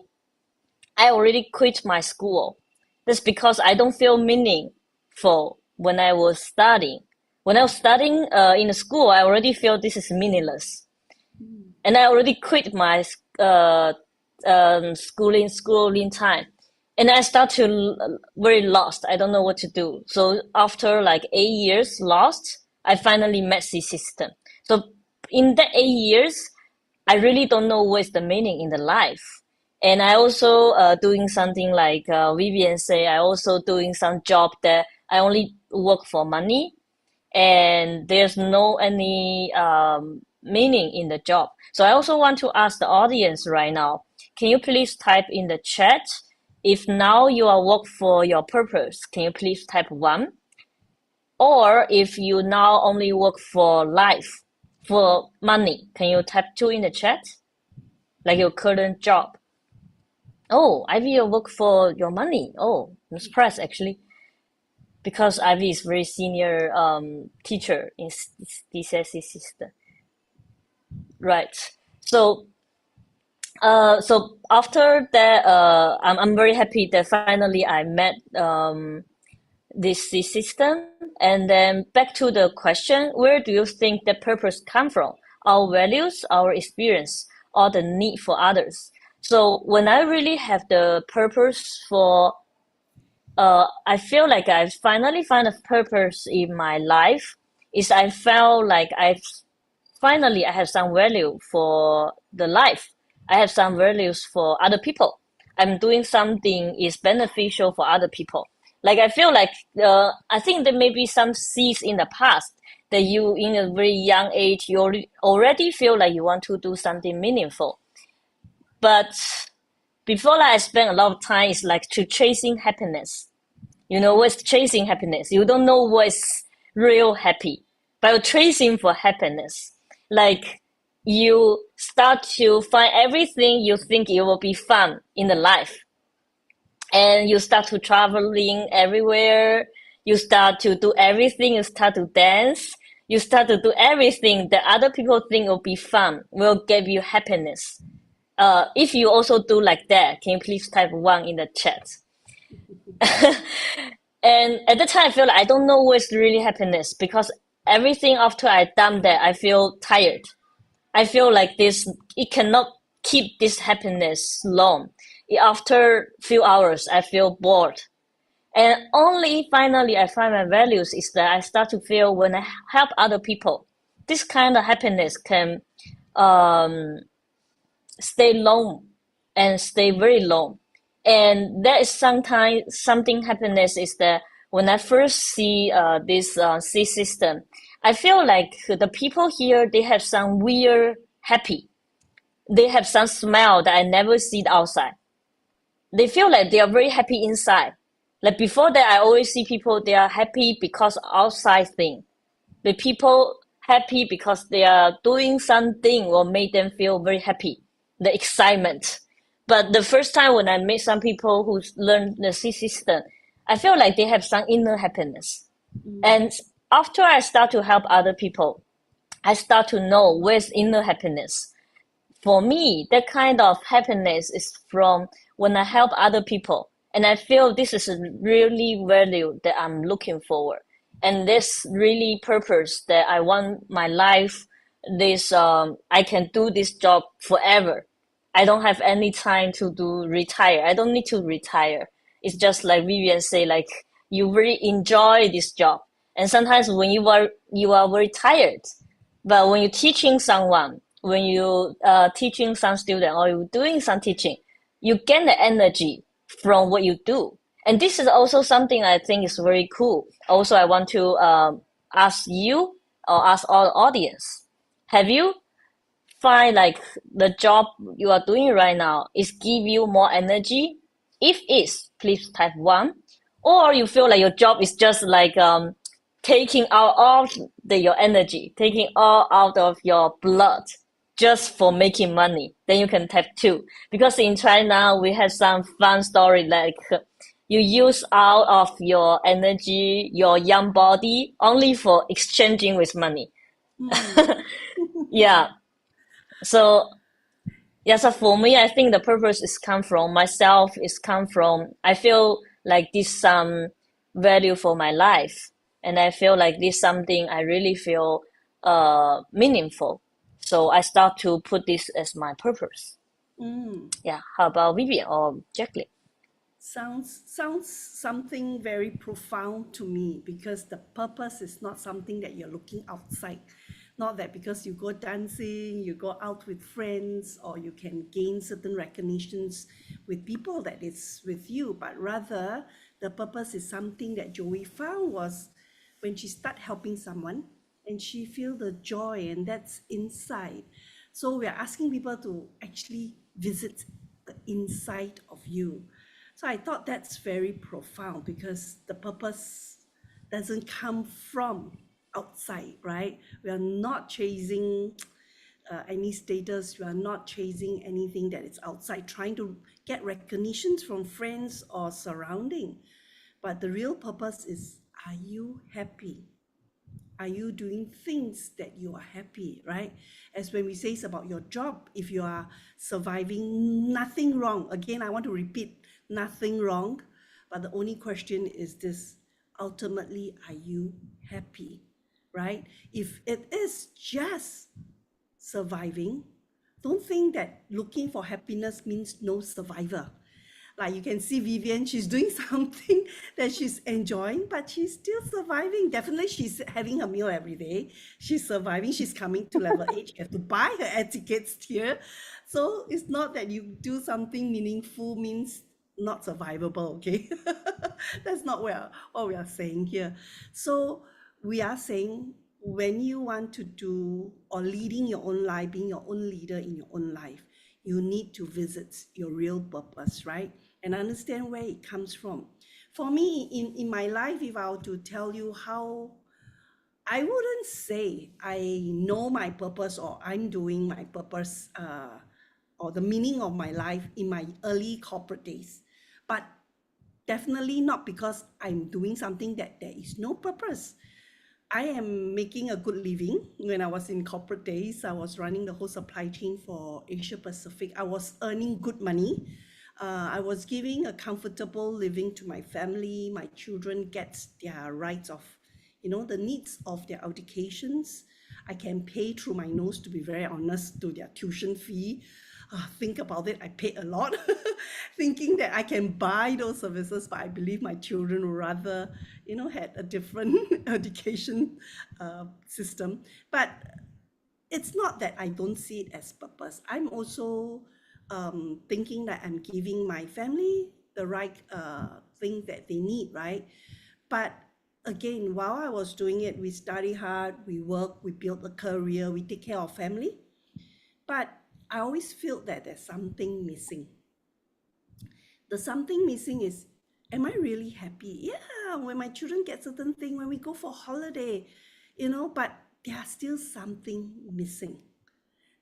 I already quit my school. That's because I don't feel meaningful when I was studying. When I was studying in the school, I already feel this is meaningless, and I already quit my uh, schooling time, and I start to very lost. I don't know what to do. So after like 8 years lost, I finally met C system. So in that 8 years, I really don't know what's the meaning in the life. And I also doing something like Vivian say, I also doing some job that I only work for money and there's no any meaning in the job. So I also want to ask the audience right now, can you please type in the chat if now you are work for your purpose, can you please type 1? Or if you now only work for life, for money, can you type 2 in the chat? Like your current job. Oh, Ivy, you work for your money. Oh, I'm surprised actually, because Ivy is very senior teacher in DCSC system. Right. So so after that, I'm very happy that finally I met this system. And then back to the question, where do you think the purpose come from? Our values, our experience, or the need for others? So when I really have the purpose for, I feel like I've finally found a purpose in my life. Is I felt like I have some value for the life. I have some values for other people. I'm doing something is beneficial for other people. Like I feel like I think there may be some seeds in the past that you in a very young age you already feel like you want to do something meaningful. But before that, I spent a lot of time is like to chasing happiness. You know what's chasing happiness? You don't know what's real happy, but you're chasing for happiness. Like you start to find everything you think it will be fun in the life. And you start to traveling everywhere. You start to do everything. You start to dance. You start to do everything that other people think will be fun, will give you happiness. If you also do like that, can you please type 1 in the chat? And at the time, I feel like I don't know what's really happiness because everything after I done that, I feel tired. I feel like this, it cannot keep this happiness long. After few hours, I feel bored. And only finally I find my values is that I start to feel when I help other people, this kind of happiness can um, stay long and stay very long. And that is sometimes something happiness is that when I first see this C system, I feel like the people here, they have some weird happy. They have some smile that I never see outside. They feel like they are very happy inside. Like before that, I always see people, they are happy because outside thing. The people happy because they are doing something or make them feel very happy, the excitement. But the first time when I meet some people who learn the C system, I feel like they have some inner happiness. And after I start to help other people, I start to know where's inner happiness. For me, that kind of happiness is from when I help other people. And I feel this is a really value that I'm looking forward. And this really purpose that I want my life, this, I can do this job forever. I don't have any time to do retire. I don't need to retire. It's just like Vivian say, like you really enjoy this job. And sometimes when you are very tired, but when you're teaching someone, when you teaching some student or you're doing some teaching, you gain the energy from what you do. And this is also something I think is very cool. Also, I want to ask you or ask all the audience, have you find like the job you are doing right now is give you more energy? If is, please type 1. or you feel like your job is just like taking out all your energy, taking all out of your blood just for making money, then you can have two. Because in China, we have some fun story like you use out of your energy, your young body, only for exchanging with money. Yeah. So yeah, so for me, I think the purpose is come from myself, is come from I feel like this value for my life. And I feel like this something I really feel meaningful. So I start to put this as my purpose. Yeah. How about Vivian or Jacqueline? Sounds something very profound to me, because the purpose is not something that you're looking outside. Not that because you go dancing, you go out with friends, or you can gain certain recognitions with people that is with you, but rather the purpose is something that Joey found was when she start helping someone and she feel the joy, and that's inside. So we are asking people to actually visit the inside of you. So I thought that's very profound, because the purpose doesn't come from outside, right? We are not chasing any status. We are not chasing anything that is outside, trying to get recognitions from friends or surrounding. But the real purpose is, are you happy? Are you doing things that you are happy, right? As when we say about your job, if you are surviving, nothing wrong. Again, I want to repeat, nothing wrong. But the only question is this: ultimately, are you happy, right? If it is just surviving, don't think that looking for happiness means no survivor. Like you can see Vivian, she's doing something that she's enjoying, but she's still surviving. Definitely, she's having her meal every day. She's surviving. She's coming to level 8. She has to buy her air tickets here. So it's not that you do something meaningful means not survivable, okay? That's not what we are saying here. So we are saying, when you want to do or leading your own life, being your own leader in your own life, you need to visit your real purpose, right? And understand where it comes from. For me, in my life, if I were to tell you how, I wouldn't say I know my purpose or I'm doing my purpose or the meaning of my life in my early corporate days. But definitely not because I'm doing something that there is no purpose. I am making a good living. When I was in corporate days, I was running the whole supply chain for Asia Pacific. I was earning good money. I was giving a comfortable living to my family. My children get their rights of, the needs of their educations. I can pay through my nose, to be very honest, to their tuition fee. Think about it, I paid a lot, thinking that I can buy those services, but I believe my children rather, had a different education system. But it's not that I don't see it as purpose. I'm also thinking that I'm giving my family the right thing that they need, right? But again, while I was doing it, we study hard, we work, we build a career, we take care of family. But I always feel that there's something missing. The something missing is, am I really happy? Yeah, when my children get certain thing, when we go for holiday, but there's still something missing.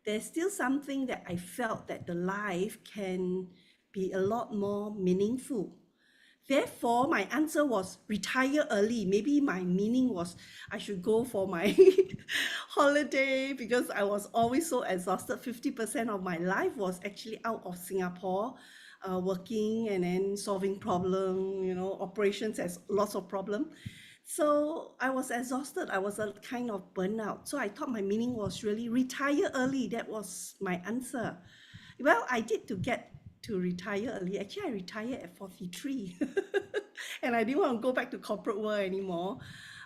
There's still something that I felt that the life can be a lot more meaningful. Therefore, my answer was retire early. Maybe my meaning was I should go for my holiday, because I was always so exhausted. 50% of my life was actually out of Singapore, working and then solving problem, operations has lots of problem. So I was exhausted. I was a kind of burnout. So I thought my meaning was really retire early. That was my answer. Well, I did to get to retire early. Actually, I retired at 43 and I didn't want to go back to corporate world anymore.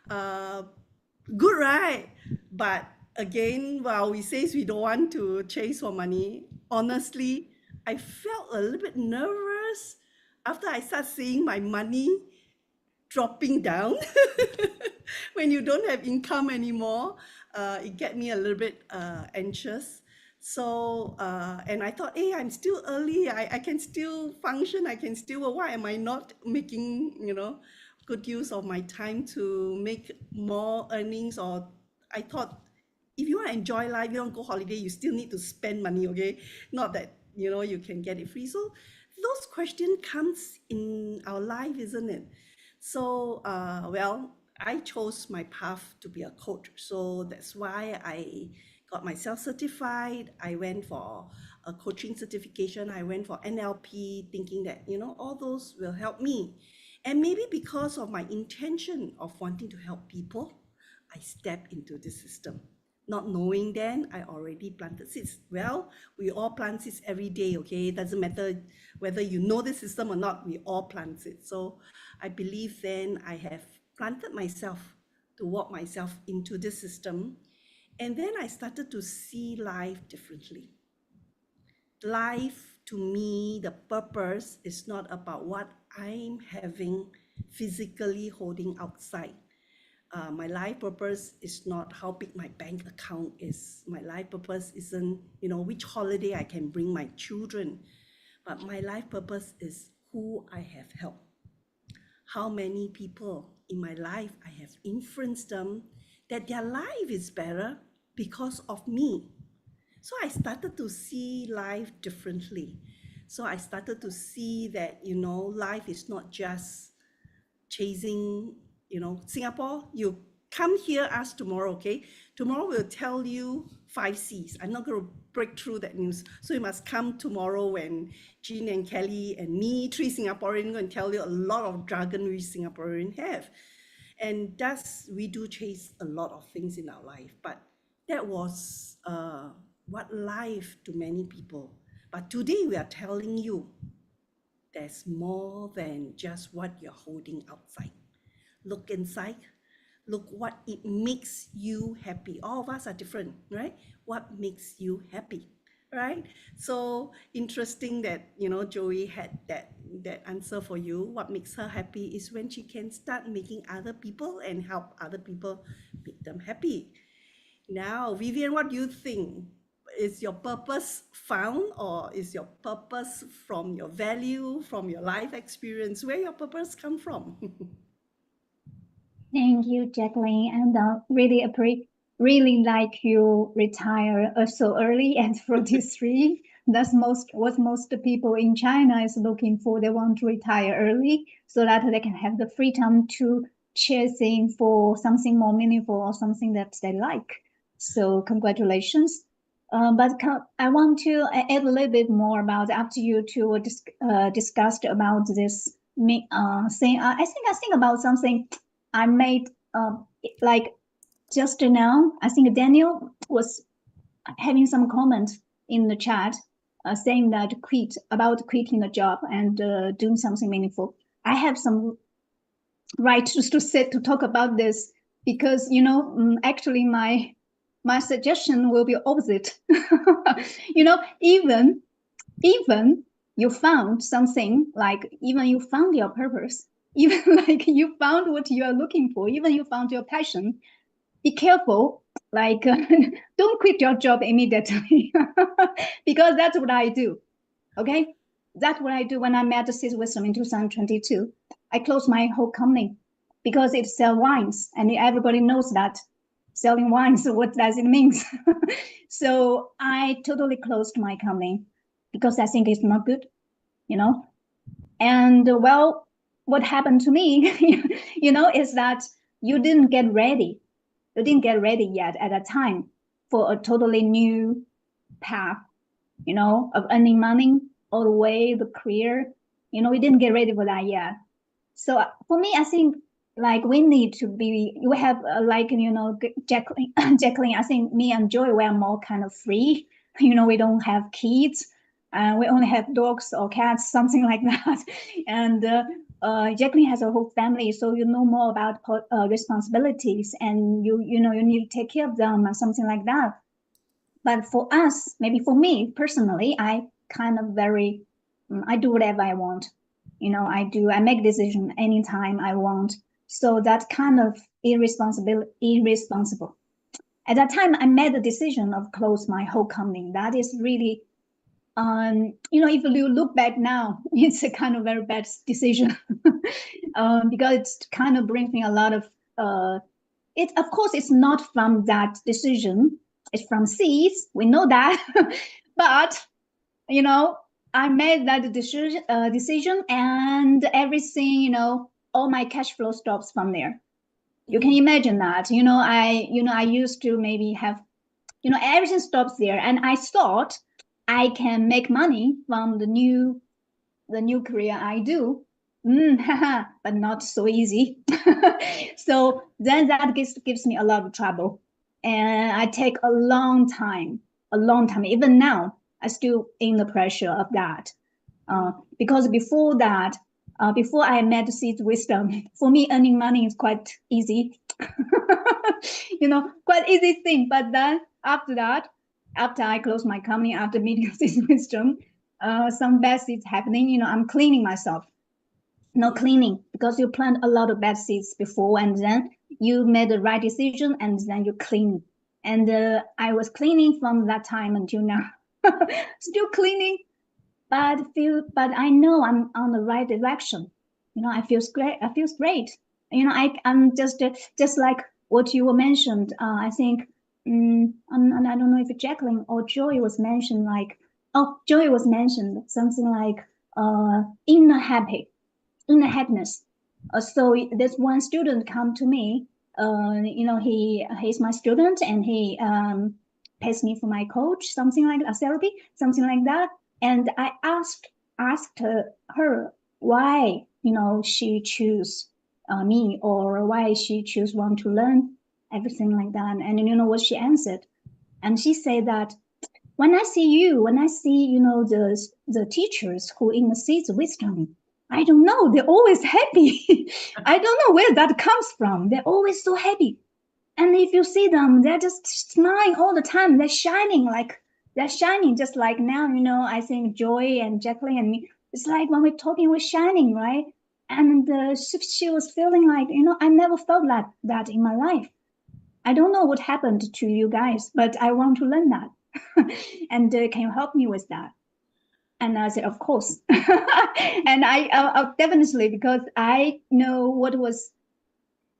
Good, right? But again, while we say we don't want to chase for money, honestly, I felt a little bit nervous after I start seeing my money dropping down. When you don't have income anymore, it get me a little bit anxious. So, and I thought, hey, I'm still early. I can still function. I can still, why am I not making, good use of my time to make more earnings? Or I thought, if you want to enjoy life, you want to go holiday, you still need to spend money, okay? Not that, you can get it free. So those questions comes in our life, isn't it? So, well, I chose my path to be a coach. So that's why I got myself certified. I went for a coaching certification. I went for NLP, thinking that, all those will help me. And maybe because of my intention of wanting to help people, I stepped into this system. Not knowing then, I already planted seeds. Well, we all plant seeds every day, okay? It doesn't matter whether you know the system or not, we all plant seeds. So I believe then I have planted myself to walk myself into this system. And then I started to see life differently. Life, to me, the purpose is not about what I'm having physically holding outside. My life purpose is not how big my bank account is. My life purpose isn't, which holiday I can bring my children. But my life purpose is who I have helped. How many people in my life I have influenced them that their life is better because of me. So I started to see life differently. So I started to see that, life is not just chasing, Singapore, you come here, ask tomorrow, okay? Tomorrow we'll tell you 5 C's. I'm not going to break through that news. So you must come tomorrow when Jean and Kelly and me, 3 Singaporeans, going to tell you a lot of jargon we Singaporeans have. And thus, we do chase a lot of things in our life. But that was what life to many people. But today we are telling you there's more than just what you're holding outside. Look inside. Look what it makes you happy. All of us are different, right? What makes you happy, right? So interesting that, Joey had that answer for you. What makes her happy is when she can start making other people and help other people make them happy. Now, Vivian, what do you think? Is your purpose found, or is your purpose from your value, from your life experience? Where your purpose come from? Thank you, Jacqueline, and really like you retire so early at 43. That's what most people in China is looking for. They want to retire early so that they can have the free time to chasing for something more meaningful or something that they like. So congratulations. But I want to add a little bit more about after you two discussed about this thing. I think about something I made like just now. I think Daniel was having some comment in the chat saying that quitting the job and doing something meaningful. I have some right to talk about this because actually my suggestion will be opposite. Even you found something, like even you found your purpose, even like you found what you are looking for, even you found your passion, be careful, like don't quit your job immediately because that's what I do. Okay, that's what I do. When I met Sis Wisdom in 2022, I closed my whole company because it sells wines, and everybody knows that selling wines, what does it mean? So I totally closed my company because I think it's not good, And well, what happened to me, is that you didn't get ready. You didn't get ready yet at that time for a totally new path, of earning money all the way, the career. We didn't get ready for that yet. So for me, I think like we need to be, we have Jacqueline, I think me and Joy, we are more kind of free. We don't have kids. We only have dogs or cats, something like that. And Jacqueline has a whole family, so you know more about responsibilities, and you need to take care of them or something like that. But for us, maybe for me personally, I kind of I do whatever I want. I make decision anytime I want. So that kind of irresponsible. At that time, I made the decision of close my whole company. That is really, if you look back now, it's a kind of very bad decision because it kind of brings me a lot of, of course, it's not from that decision. It's from seeds. We know that. But, I made that decision and everything, all my cash flow stops from there. You can imagine that, I used to maybe have, everything stops there. And I thought I can make money from the new career I do. But not so easy. So then that gives me a lot of trouble. And I take a long time. Even now, I still in the pressure of that. Because before that, before I met Seeds Wisdom, for me, earning money is quite easy, quite easy thing. But then after that, after I close my company, after meeting Seeds Wisdom, some bad seeds happening, I'm cleaning myself. No cleaning, because you plant a lot of bad seeds before, and then you made the right decision, and then you clean. And I was cleaning from that time until now, still cleaning. But I know I'm on the right direction. I feel great. I'm just like what you were mentioned. I think, and I don't know if Jacqueline or Joy was mentioned. Joy was mentioned something like inner happiness. So there's one student come to me. He's my student, and he pays me for my coach, something like a therapy, something like that. And I asked her why, she choose me, or why she choose want to learn everything like that. And you know what she answered? And she said that when I see the teachers who in the Seeds Wisdom, I don't know, they're always happy. I don't know where that comes from. They're always so happy. And if you see them, they're just smiling all the time. They're shining just like now, I think Joy and Jacqueline and me, it's like when we're talking, we're shining, right? And she was feeling like, I never felt like that in my life. I don't know what happened to you guys, but I want to learn that. And can you help me with that? And I said, of course. And I definitely, because I know what was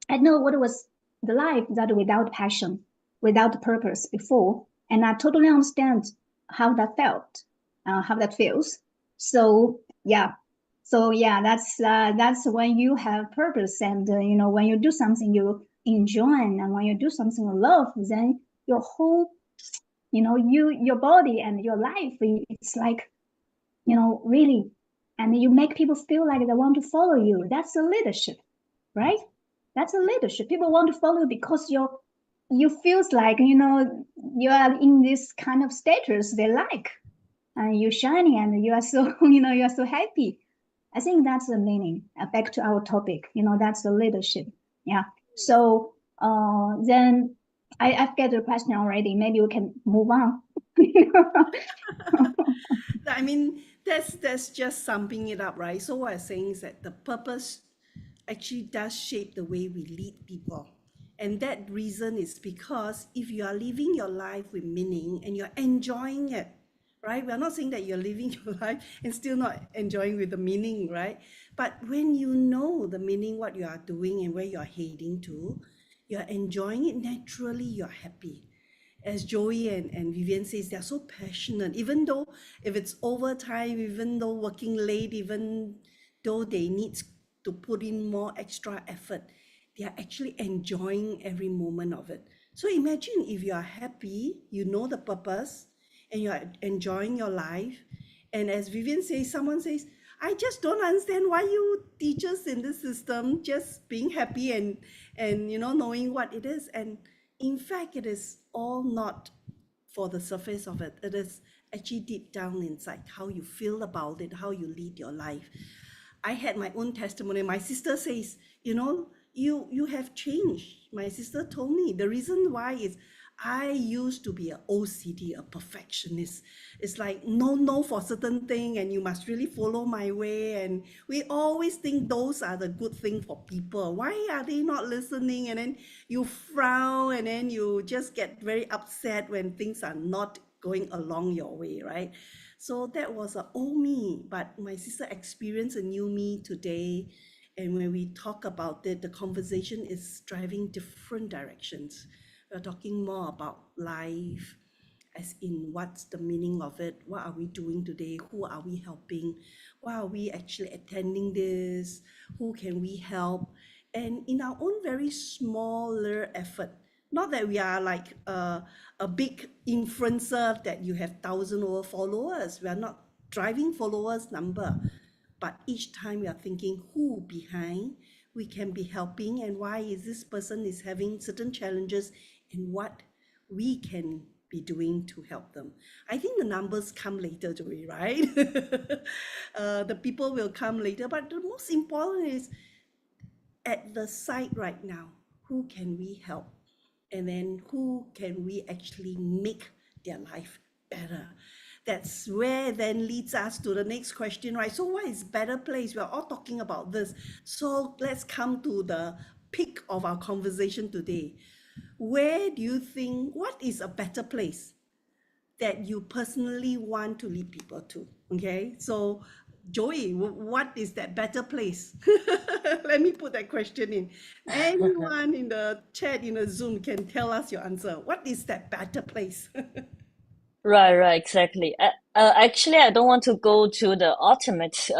the life that without passion, without purpose before. And I totally understand how that felt, how that feels. So yeah, that's when you have purpose, and when you do something you enjoy, and when you do something you love, then your whole, your body and your life, it's like, really, and you make people feel like they want to follow you. That's a leadership, right? That's a leadership. People want to follow you because you feels like, you are in this kind of status they like, and you're shining, and you are so, you are so happy. I think that's the meaning. Back to our topic, that's the leadership. Yeah. So then I get the question already. Maybe we can move on. I mean, that's just summing it up, right? So what I'm saying is that the purpose actually does shape the way we lead people. And that reason is because if you are living your life with meaning and you're enjoying it, right? We're not saying that you're living your life and still not enjoying with the meaning, right? But when you know the meaning, what you are doing and where you're heading to, you're enjoying it naturally, you're happy. As Joey and Vivian says, they're so passionate, even though if it's overtime, even though working late, even though they need to put in more extra effort, they are actually enjoying every moment of it. So imagine if you are happy, you know the purpose, and you are enjoying your life. And as Vivian says, someone says, I just don't understand why you teachers in this system just being happy and knowing what it is. And in fact, it is all not for the surface of it. It is actually deep down inside, how you feel about it, how you lead your life. I had my own testimony. My sister says, you have changed. My sister told me the reason why is I used to be an OCD, a perfectionist. It's like no for certain thing, and you must really follow my way. And we always think those are the good thing for people. Why are they not listening? And then you frown, and then you just get very upset when things are not going along your way, right? So that was a old me, but my sister experienced a new me today. And when we talk about it, the conversation is driving different directions. We're talking more about life, as in what's the meaning of it, what are we doing today, who are we helping, why are we actually attending this, who can we help, and in our own very smaller effort. Not that we are like a big influencer that you have thousand over followers. We are not driving followers number, but each time we are thinking who behind we can be helping, and why is this person is having certain challenges, and what we can be doing to help them. I think the numbers come later, Joey, right? The people will come later, but the most important is at the site right now, who can we help? And then who can we actually make their life better? That's where then leads us to the next question, right? So what is better place? We're all talking about this. So let's come to the peak of our conversation today. Where do you think, what is a better place that you personally want to lead people to? Okay, so Joey, what is that better place? Let me put that question in. Anyone in the chat, in the Zoom, can tell us your answer. What is that better place? Right, exactly. Actually, I don't want to go to the ultimate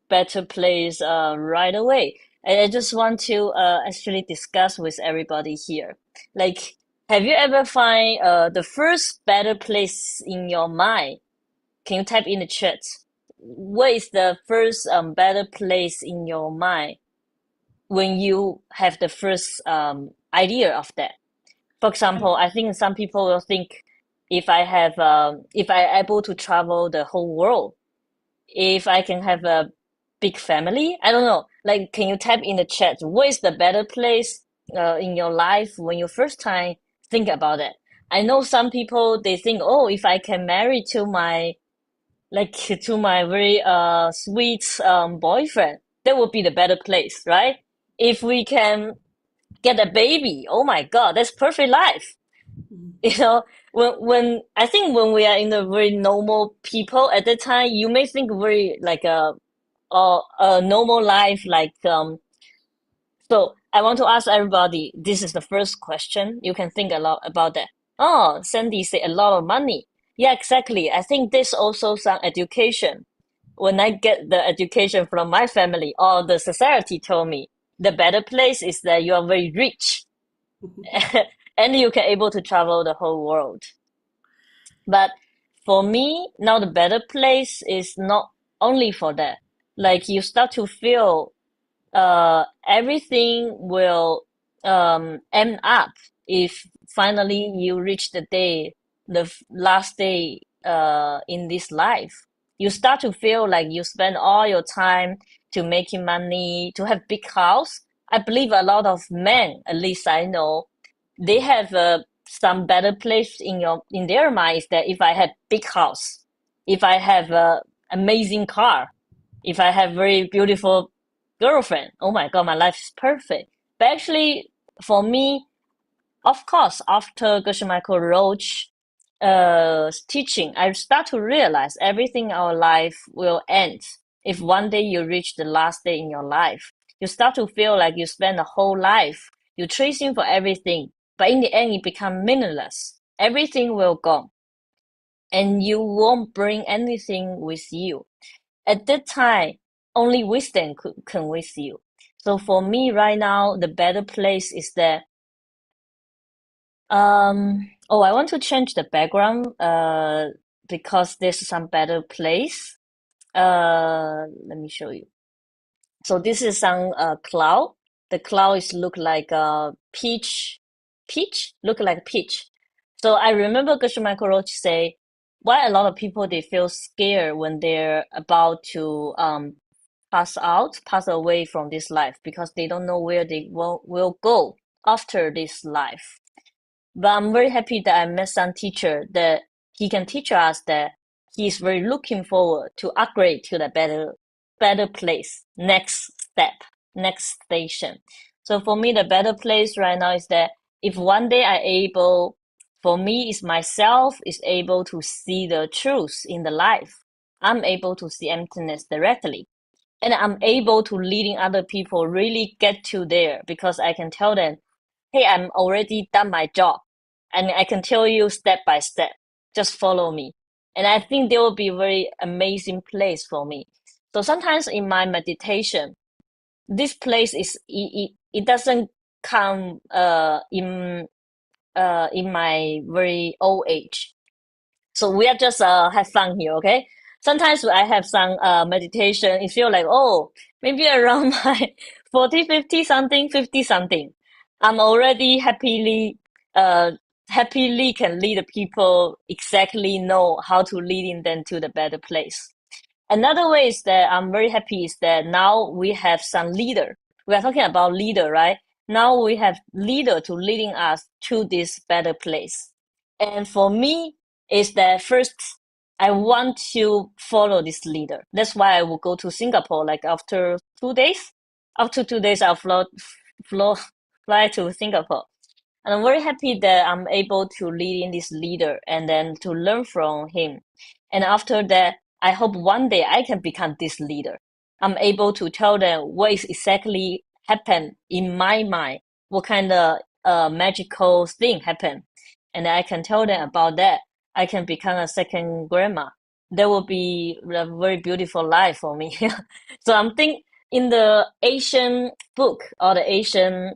better place right away. I just want to actually discuss with everybody here. Like, have you ever find the first better place in your mind? Can you type in the chat? What is the first better place in your mind when you have the first idea of that? For example, I think some people will think if I able to travel the whole world, if I can have a big family, I don't know. Like, can you type in the chat? What is the better place in your life when you first time think about it? I know some people they think, oh, if I can marry to my like to my very sweet boyfriend, that would be the better place, right? If we can get a baby, oh my God, that's perfect life. You know, when I think when we are in a very normal people at that time, you may think very like a normal life, like so I want to ask everybody, this is the first question. You can think a lot about that. Oh, Sandy said a lot of money. Yeah, exactly. I think this also some education. When I get the education from my family or the society told me, the better place is that you are very rich and you can able to travel the whole world. But for me, now the better place is not only for that. Like you start to feel everything will end up if finally you reach the day, the last day in this life. You start to feel like you spend all your time to making money, to have big house. I believe a lot of men, at least I know, they have some better place in their minds that if I have big house, if I have a amazing car, if I have very beautiful girlfriend, oh my God, my life is perfect. But actually, for me, of course, after Gershon Michael Roach teaching, I start to realize everything in our life will end. If one day you reach the last day in your life, you start to feel like you spend a whole life, you're chasing for everything, but in the end, it becomes meaningless. Everything will go, and you won't bring anything with you. At that time, only wisdom can with you. So for me right now, the better place is that oh, I want to change the background because there's some better place. Let me show you. So this is some cloud. The cloud is look like peach, look like peach. So I remember Gershon Michael Roach say, why a lot of people they feel scared when they're about to pass away from this life because they don't know where they will go after this life. But I'm very happy that I met some teacher that he can teach us that he's very looking forward to upgrade to the better place, next step, next station. So for me, the better place right now is that if one day I able, for me, is myself is able to see the truth in the life. I'm able to see emptiness directly. And I'm able to leading other people really get to there because I can tell them, hey, I'm already done my job. And I can tell you step by step, just follow me. And I think there will be a very amazing place for me. So sometimes in my meditation, this place it doesn't come in my very old age. So we are just have fun here, okay? Sometimes I have some meditation, it feel like, oh, maybe around my 40, 50 something, 50 something. I'm already happily can lead the people exactly know how to leading them to the better place. Another way is that I'm very happy is that now we have some leader. We are talking about leader, right? Now we have leader to leading us to this better place. And for me, is that first I want to follow this leader. That's why I will go to Singapore like after 2 days. After 2 days, I'll flo fly to Singapore. And I'm very happy that I'm able to lead in this leader and then to learn from him. And after that, I hope one day I can become this leader. I'm able to tell them what is exactly happened in my mind, what kind of magical thing happened. And I can tell them about that. I can become a second grandma. That will be a very beautiful life for me. So I'm think in the Asian book or the Asian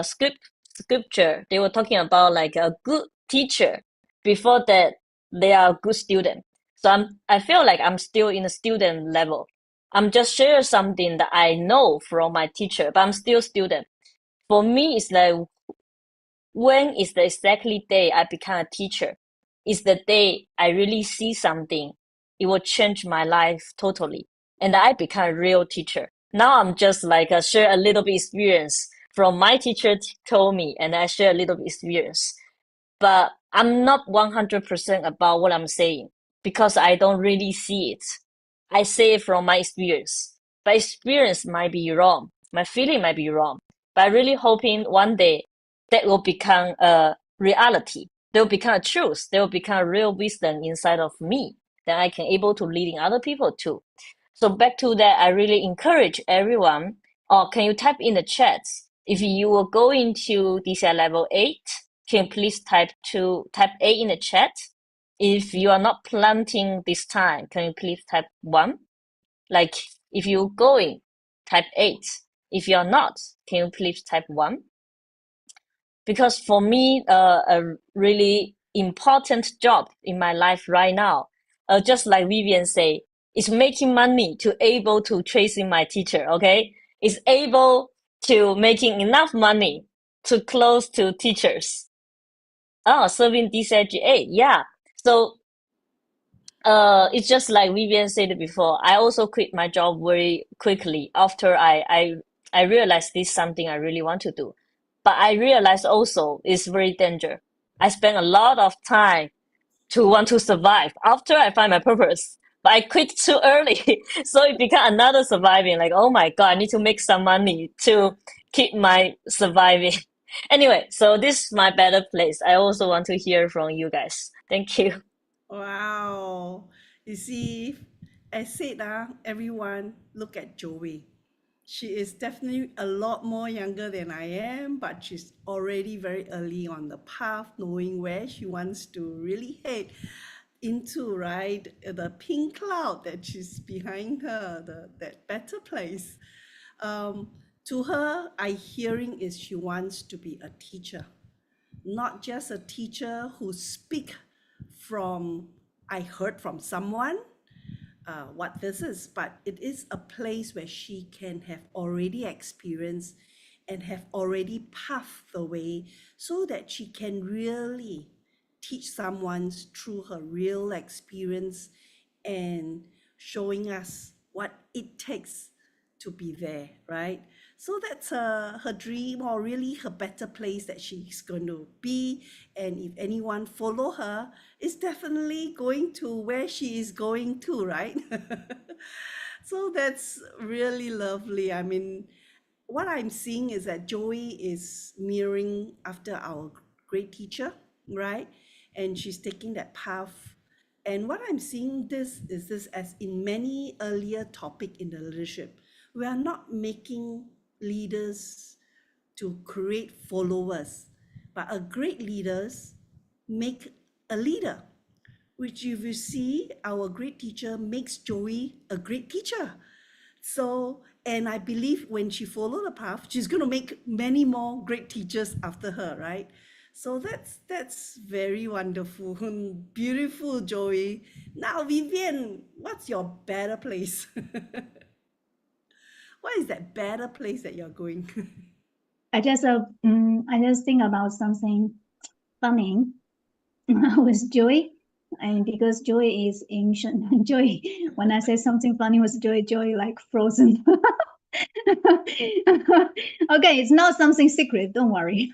scripture, they were talking about like a good teacher. Before that, they are a good student. So I feel like I'm still in a student level. I'm just share something that I know from my teacher, but I'm still student. For me, it's like when is the exactly day I become a teacher? Is the day I really see something. It will change my life totally. And I become a real teacher. Now I'm just like share a little bit experience from my teacher told me, and I share a little bit experience. But I'm not 100% about what I'm saying because I don't really see it. I say it from my experience, but experience might be wrong. My feeling might be wrong, but I really hoping one day that will become a reality. They will become a truth. They will become a real wisdom inside of me that I can able to leading other people too. So back to that, I really encourage everyone. Or can you type in the chat if you will go into DCI level 8? Can you please type A in the chat? If you are not planting this time, can you please type 1? Like if you're going, type 8. If you're not, can you please type 1? Because for me, a really important job in my life right now, just like Vivian say, is making money to able to tracing my teacher. Okay, is able to making enough money to close to teachers. Oh, serving DCGA, yeah. So it's just like Vivian said before. I also quit my job very quickly after I realized this is something I really want to do. But I realized also it's very dangerous. I spent a lot of time to want to survive after I find my purpose. But I quit too early, so it became another surviving. Like, oh my God, I need to make some money to keep my surviving. Anyway, so this is my better place. I also want to hear from you guys. Thank you. Wow. You see, I said, everyone look at Joey. She is definitely a lot more younger than I am, but she's already very early on the path, knowing where she wants to really head into, right? The pink cloud that she's behind her, that better place. Um, to her, I hearing is she wants to be a teacher, not just a teacher who speak from I heard from someone what this is, but it is a place where she can have already experienced and have already paved the way so that she can really teach someone through her real experience and showing us what it takes to be there, right? So that's her dream, or really her better place that she's going to be. And if anyone follow her, it's definitely going to where she is going to, right? So that's really lovely. I mean, what I'm seeing is that Joey is mirroring after our great teacher, right? And she's taking that path. And what I'm seeing this as in many earlier topic in the leadership, we are not making leaders to create followers, but a great leaders make a leader, which if you see, our great teacher makes Joey a great teacher. So, and I believe when she follow the path, she's going to make many more great teachers after her, right? So that's very wonderful, beautiful, Joey. Now, Vivian, what's your better place? What is that better place that you're going? I just think about something funny with Joy, and because Joy is ancient, Joy. When I say something funny with Joy, Joy like frozen. Okay, it's not something secret. Don't worry.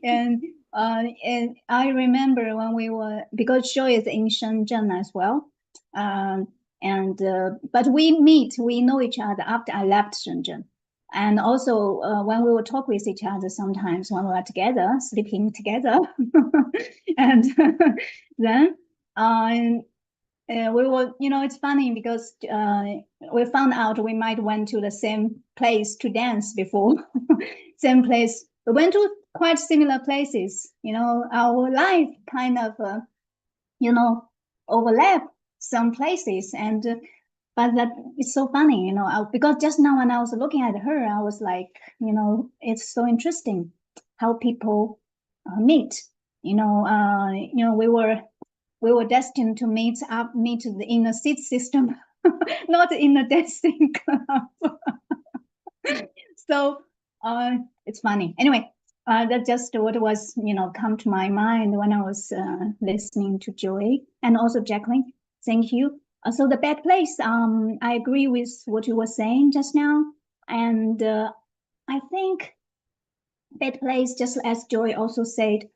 And I remember when we were, because Joy is in Shenzhen as well. But we know each other after I left Shenzhen. And also when we would talk with each other sometimes when we were together, sleeping together. And then we were, it's funny because we found out we might went to the same place to dance before. Same place. We went to quite similar places. Our life kind of, overlap some places. And but that it's so funny, because just now when I was looking at her, I was like, it's so interesting how people meet. We were destined to meet in a seat system, not in a dancing club. So it's funny. Anyway, that's just what was, come to my mind when I was listening to Joy and also Jacqueline. Thank you. So the bad place, I agree with what you were saying just now. And I think bad place, just as Joy also said,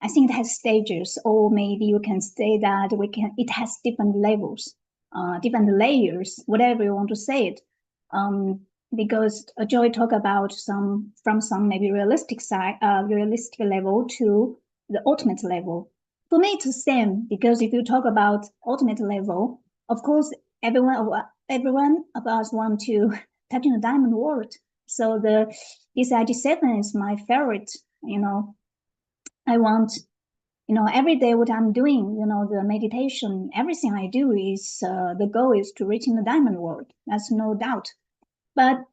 I think it has stages, or maybe you can say that it has different levels, different layers, whatever you want to say it. Because Joy talked about from some maybe realistic level to the ultimate level. For me, it's the same, because if you talk about ultimate level, of course, everyone of us want to touch the diamond world. So this IG7 is my favorite. I want, every day what I'm doing, the meditation, everything I do is the goal is to reaching the diamond world. That's no doubt. But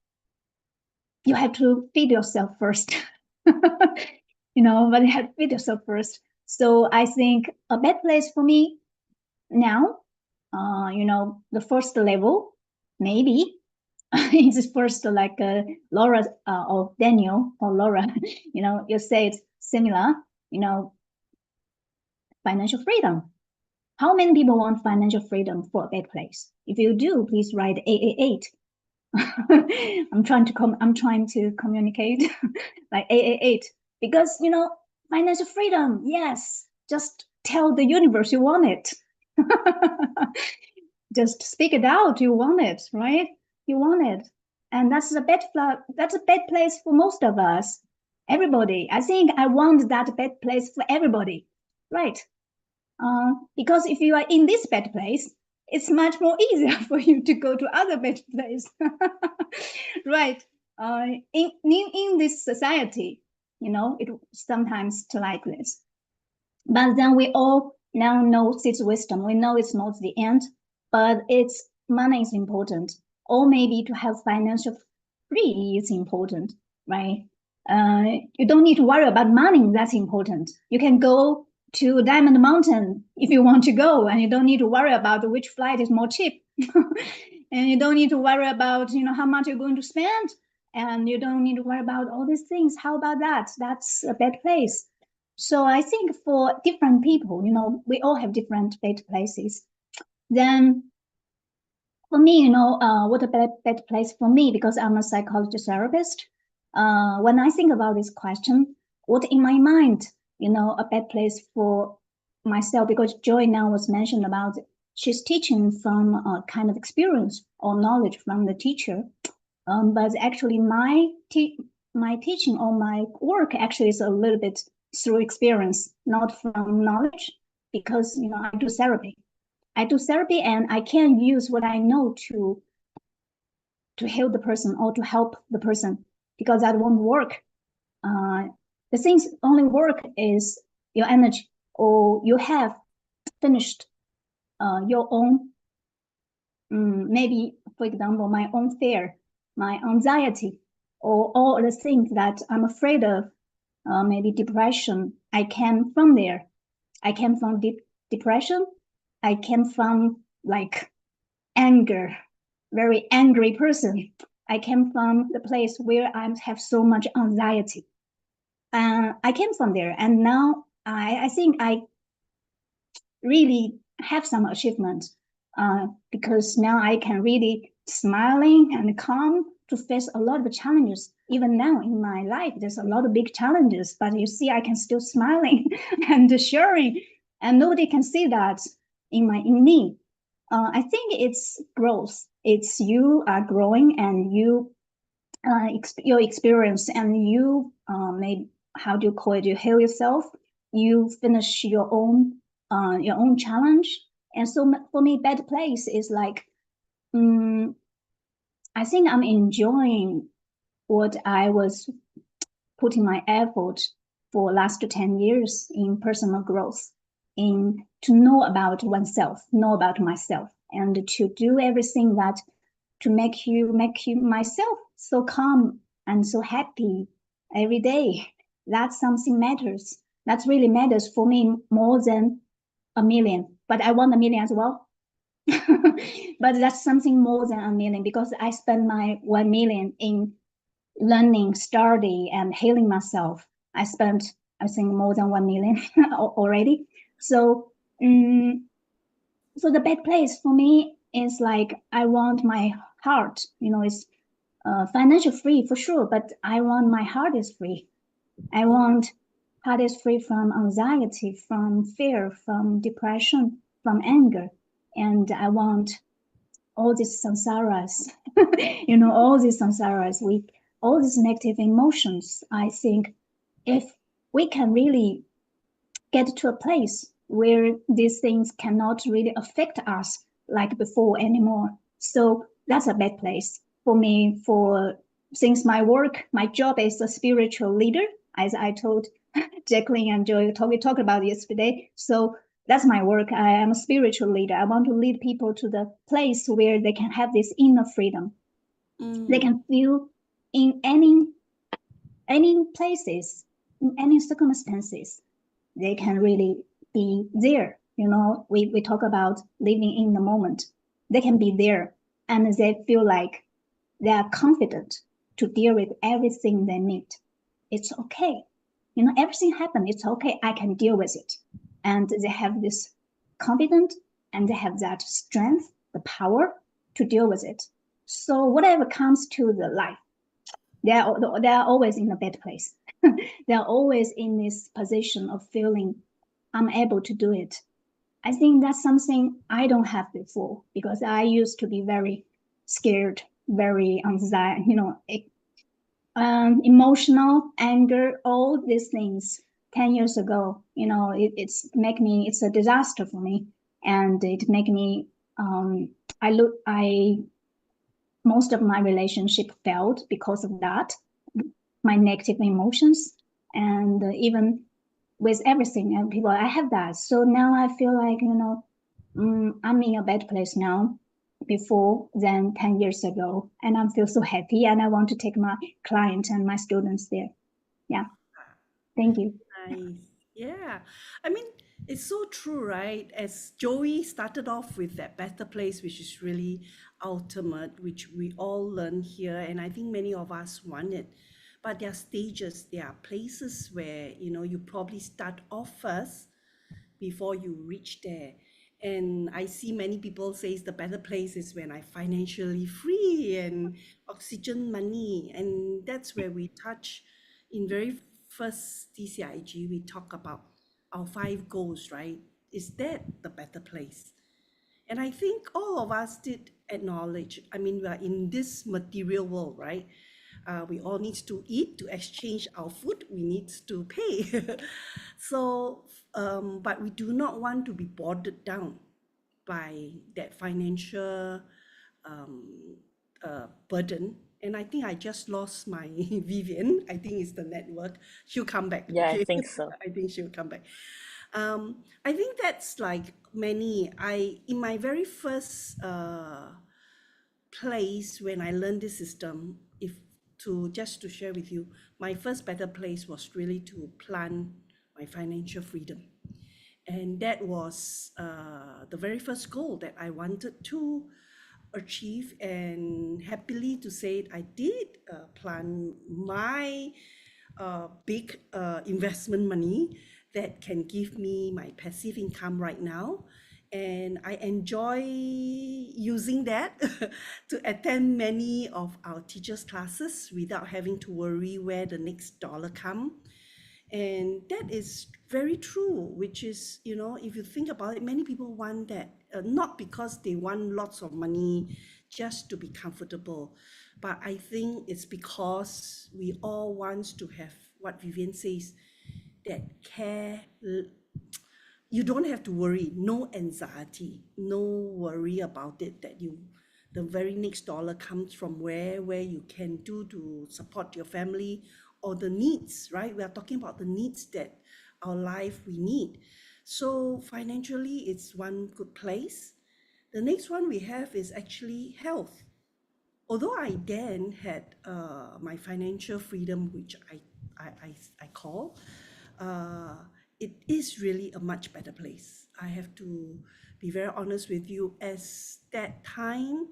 you have to feed yourself first. But you have to feed yourself first. So I think a bad place for me now, the first level, maybe it's first like Laura or Daniel or Laura, you say it's similar, financial freedom. How many people want financial freedom for a bad place? If you do, please write 888. I'm trying to communicate like 888, because financial freedom, yes, just tell the universe you want it. Just speak it out, you want it, right? You want it. And that's a bad place for most of us. Everybody, I think I want that bad place for everybody, right? Because if you are in this bad place, it's much more easier for you to go to other bad place, right? In this society, it sometimes like this. But then we all now know it's wisdom. We know it's not the end, but money is important, or maybe to have financial free is important, right? You don't need to worry about money. That's important. You can go to Diamond Mountain if you want to go, and you don't need to worry about which flight is more cheap. And you don't need to worry about, how much you're going to spend, and you don't need to worry about all these things. How about that? That's a bad place. So I think for different people, we all have different bad places. Then For me, what a better place for me, because I'm a psychology therapist. When I think about this question, what in my mind, a better place for myself, because Joy now was mentioned about she's teaching from a kind of experience or knowledge from the teacher. But actually my teaching or my work actually is a little bit through experience, not from knowledge, because, I do therapy. And I can use what I know to heal the person or to help the person, because that won't work. The things only work is your energy, or you have finished your own, maybe, for example, my own fear, my anxiety, or all the things that I'm afraid of, maybe depression. I came from there. I came from deep depression. I came from like anger, very angry person. I came from the place where I have so much anxiety. I came from there, and now I think I really have some achievement, because now I can really smiling and calm to face a lot of challenges. Even now in my life, there's a lot of big challenges, but you see, I can still smiling and sharing, and nobody can see that in me. I think it's growth. It's you are growing, and you your experience, and you maybe, how do you call it? You heal yourself. You finish your own challenge. And so for me, better place is like, I think I'm enjoying what I was putting my effort for last 10 years in personal growth, in to know about oneself, know about myself, and to do everything that to make you myself so calm and so happy every day. That's something matters. That really matters for me more than a million. But I want a million as well. But that's something more than a million, because I spend my 1 million in learning, study, and healing myself. I spent, I think, more than 1 million already. So, so the bad place for me is like, I want my heart, it's financial free for sure, but I want my heart is free. I want heart is free from anxiety, from fear, from depression, from anger. And I want all these samsaras, all these samsaras with all these negative emotions. I think if we can really get to a place where these things cannot really affect us like before anymore. So that's a bad place for me. Since my job is a spiritual leader, as I told Jacqueline and Joy, we talked about yesterday. So that's my work. I am a spiritual leader. I want to lead people to the place where they can have this inner freedom. They can feel in any places, in any circumstances, they can really be there. We talk about living in the moment. They can be there, and they feel like they are confident to deal with everything they meet. It's okay. Everything happened. It's okay. I can deal with it. And they have this confidence, and they have that strength, the power to deal with it. So whatever comes to the life, they are always in a bad place. They are always in this position of feeling I'm able to do it. I think that's something I don't have before, because I used to be very scared, very anxiety, emotional, anger, all these things 10 years ago. It's a disaster for me, and it make me most of my relationship failed because of that, my negative emotions, and even with everything and people, I have that. So now I feel like, I'm in a bad place now before than 10 years ago. And I feel so happy, and I want to take my client and my students there. Yeah. Thank you. Nice. Yeah. I mean, it's so true, right? As Joey started off with that better place, which is really ultimate, which we all learn here, and I think many of us want it. But there are stages, there are places where, you probably start off first before you reach there. And I see many people says the better place is when I financially free and oxygen money. And that's where we touch in very first TCIG, we talk about our 5 goals, right? Is that the better place? And I think all of us did acknowledge, I mean, we are in this material world, right? We all need to eat to exchange our food. We need to pay. So, but we do not want to be bogged down by that financial burden. And I think I just lost my Vivian. I think it's the network. She'll come back. Yeah, I Okay. think so. I think she'll come back. I think that's like many. In my very first place when I learned this system, if to just to share with you, my first better place was really to plan my financial freedom. And that was the very first goal that I wanted to achieve. And happily to say, I did plan my big investment money that can give me my passive income right now. And I enjoy using that to attend many of our teachers' classes without having to worry where the next dollar come. And that is very true, which is, if you think about it, many people want that, not because they want lots of money just to be comfortable, but I think it's because we all want to have what Vivian says, that care. You don't have to worry, no anxiety, no worry about it, that the very next dollar comes from where you can do to support your family or the needs, right? We are talking about the needs that our life we need. So financially, it's one good place. The next one we have is actually health. Although I then had my financial freedom, which I call, uh, it is really a much better place. I have to be very honest with you. As that time,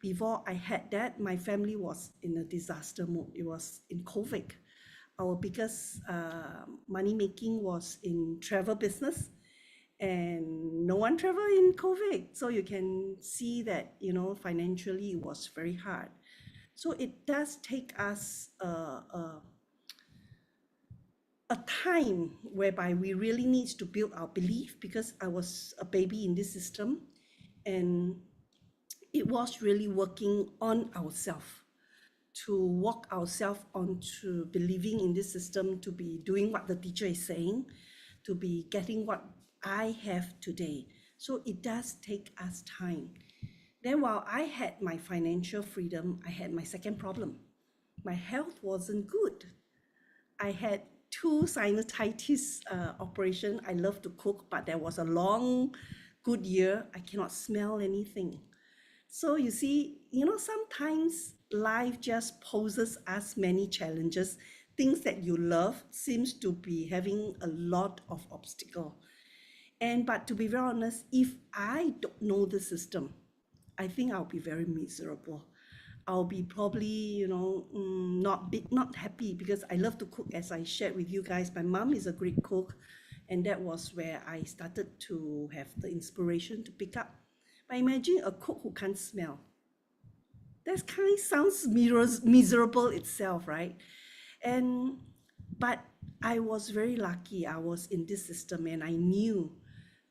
before I had that, my family was in a disaster mode. It was in COVID. Our biggest money making was in travel business, and no one traveled in COVID. So you can see that, financially it was very hard. So it does take us a time whereby we really need to build our belief, because I was a baby in this system, and it was really working on ourselves to walk ourselves onto believing in this system, to be doing what the teacher is saying, to be getting what I have today. So it does take us time. Then while I had my financial freedom, I had my second problem. My health wasn't good. I had 2 sinusitis operation. I love to cook, but there was a long, good year. I cannot smell anything. So you see, sometimes life just poses us many challenges. Things that you love seems to be having a lot of obstacle. But to be very honest, if I don't know the system, I think I'll be very miserable. I'll be probably, not happy, because I love to cook, as I shared with you guys. My mom is a great cook, and that was where I started to have the inspiration to pick up. But imagine a cook who can't smell. That kind of sounds miserable itself, right? But I was very lucky. I was in this system, and I knew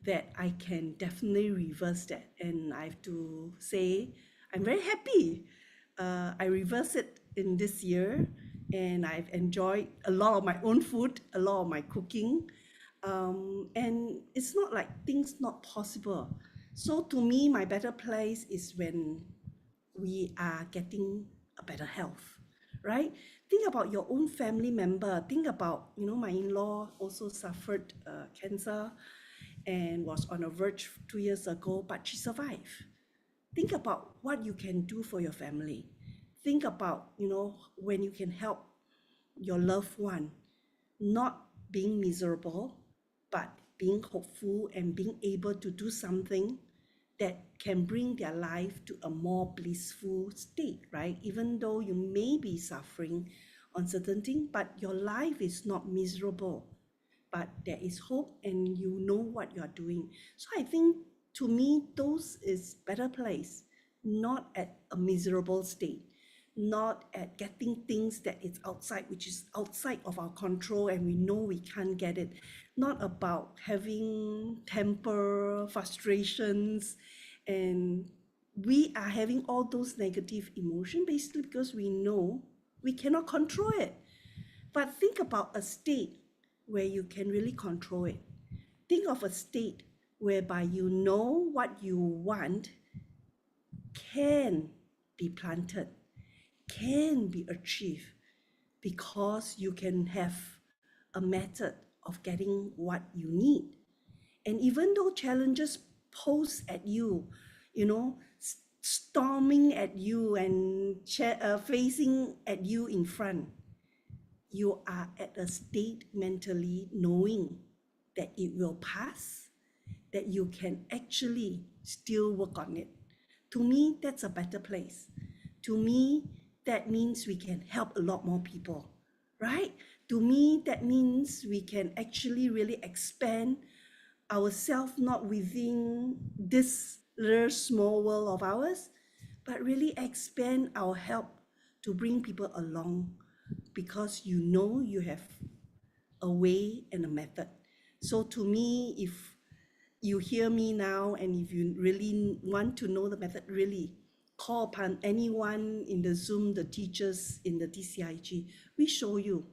that I can definitely reverse that. And I have to say, I'm very happy. I reversed it in this year, and I've enjoyed a lot of my own food, a lot of my cooking. And it's not like things not possible. So to me, my better place is when we are getting a better health, right? Think about your own family member. Think about, my in-law also suffered cancer and was on a verge 2 years ago, but she survived. Think about what you can do for your family. Think about, when you can help your loved one, not being miserable, but being hopeful and being able to do something that can bring their life to a more blissful state, right? Even though you may be suffering on certain things, but your life is not miserable, but there is hope and you know what you are doing. So I think to me, those is better place, not at a miserable state, not at getting things that it's outside, which is outside of our control and we know we can't get it. Not about having temper, frustrations, and we are having all those negative emotion basically because we know we cannot control it. But think about a state where you can really control it. Think of a state whereby you know what you want can be planted, can be achieved, because you can have a method of getting what you need. And even though challenges pose at you, storming at you and facing at you in front, you are at a state mentally knowing that it will pass, that you can actually still work on it. To me, that's a better place. To me, that means we can help a lot more people, right? To me, that means we can actually really expand ourselves, not within this little small world of ours, but really expand our help to bring people along, because you have a way and a method. So to me, if you hear me now and if you really want to know the method, really call upon anyone in the Zoom, the teachers in the TCIG. We show you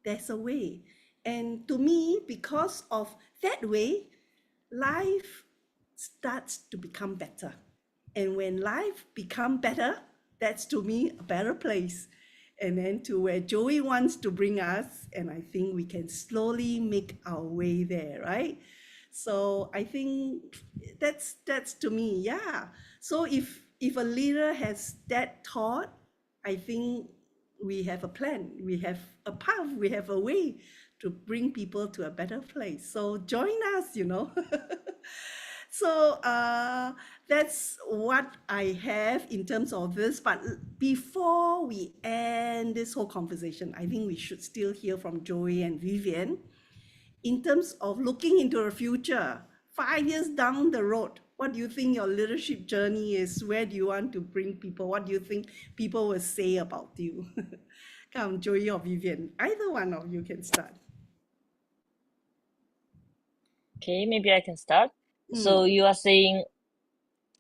there's a way. And to me, because of that way, life starts to become better. And when life become better, that's to me a better place. And then to where Joey wants to bring us, and I think we can slowly make our way there, right? So I think that's to me, yeah. So if a leader has that thought, I think we have a plan, we have a path, we have a way to bring people to a better place. So join us, So that's what I have in terms of this. But before we end this whole conversation, I think we should still hear from Joey and Vivian in terms of looking into the future, 5 years down the road. What do you think your leadership journey is? Where do you want to bring people? What do you think people will say about you? Come, Joey or Vivian, either one of you can start. Okay, maybe I can start. So you are saying,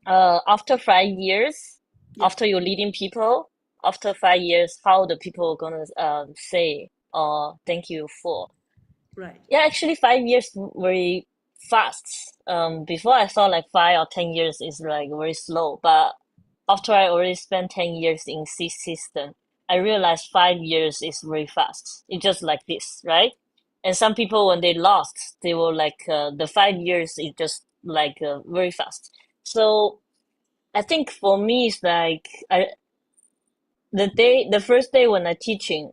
after 5 years, Yeah. after you're leading people, after 5 years, how the people gonna say or thank you for? Right. Yeah, actually 5 years very fast. Before I thought like 5 or 10 years is like very slow, but after I already spent 10 years in this system, I realized 5 years is very fast. It's just like this, right? And some people when they lost, they were like the 5 years is just like very fast. So I think for me it's like the first day when I teaching,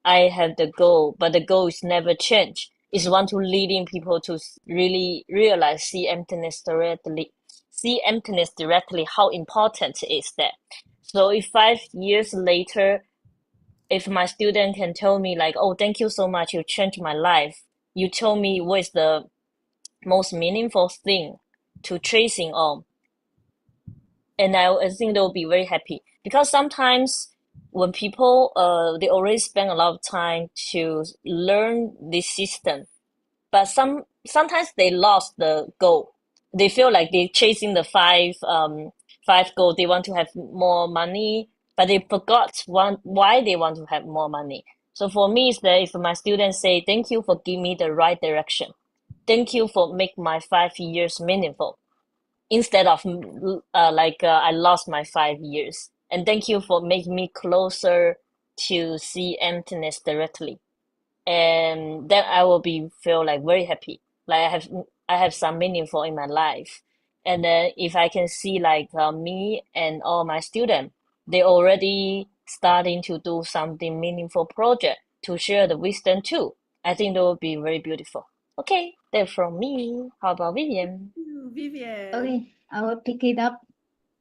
I have the goal, but the goal is never change. Is want to leading people to really realize, see emptiness directly, how important is that. So if 5 years later, if my student can tell me like, oh, thank you so much, you changed my life. You told me what is the most meaningful thing to tracing on. And I think they'll be very happy because sometimes when people they already spend a lot of time to learn this system, but sometimes they lost the goal. They feel like they're chasing the five goal. They want to have more money, but they forgot why they want to have more money. So for me, is that if my students say, "Thank you for giving me the right direction. Thank you for make my 5 years meaningful," instead of I lost my 5 years. And thank you for making me closer to see emptiness directly. And then I will be feel like very happy. Like I have some meaningful in my life. And then if I can see like me and all my students, they already starting to do something meaningful project to share the wisdom too. I think that would be very beautiful. Okay, that's from me. How about Vivian? Vivian. Okay, I will pick it up.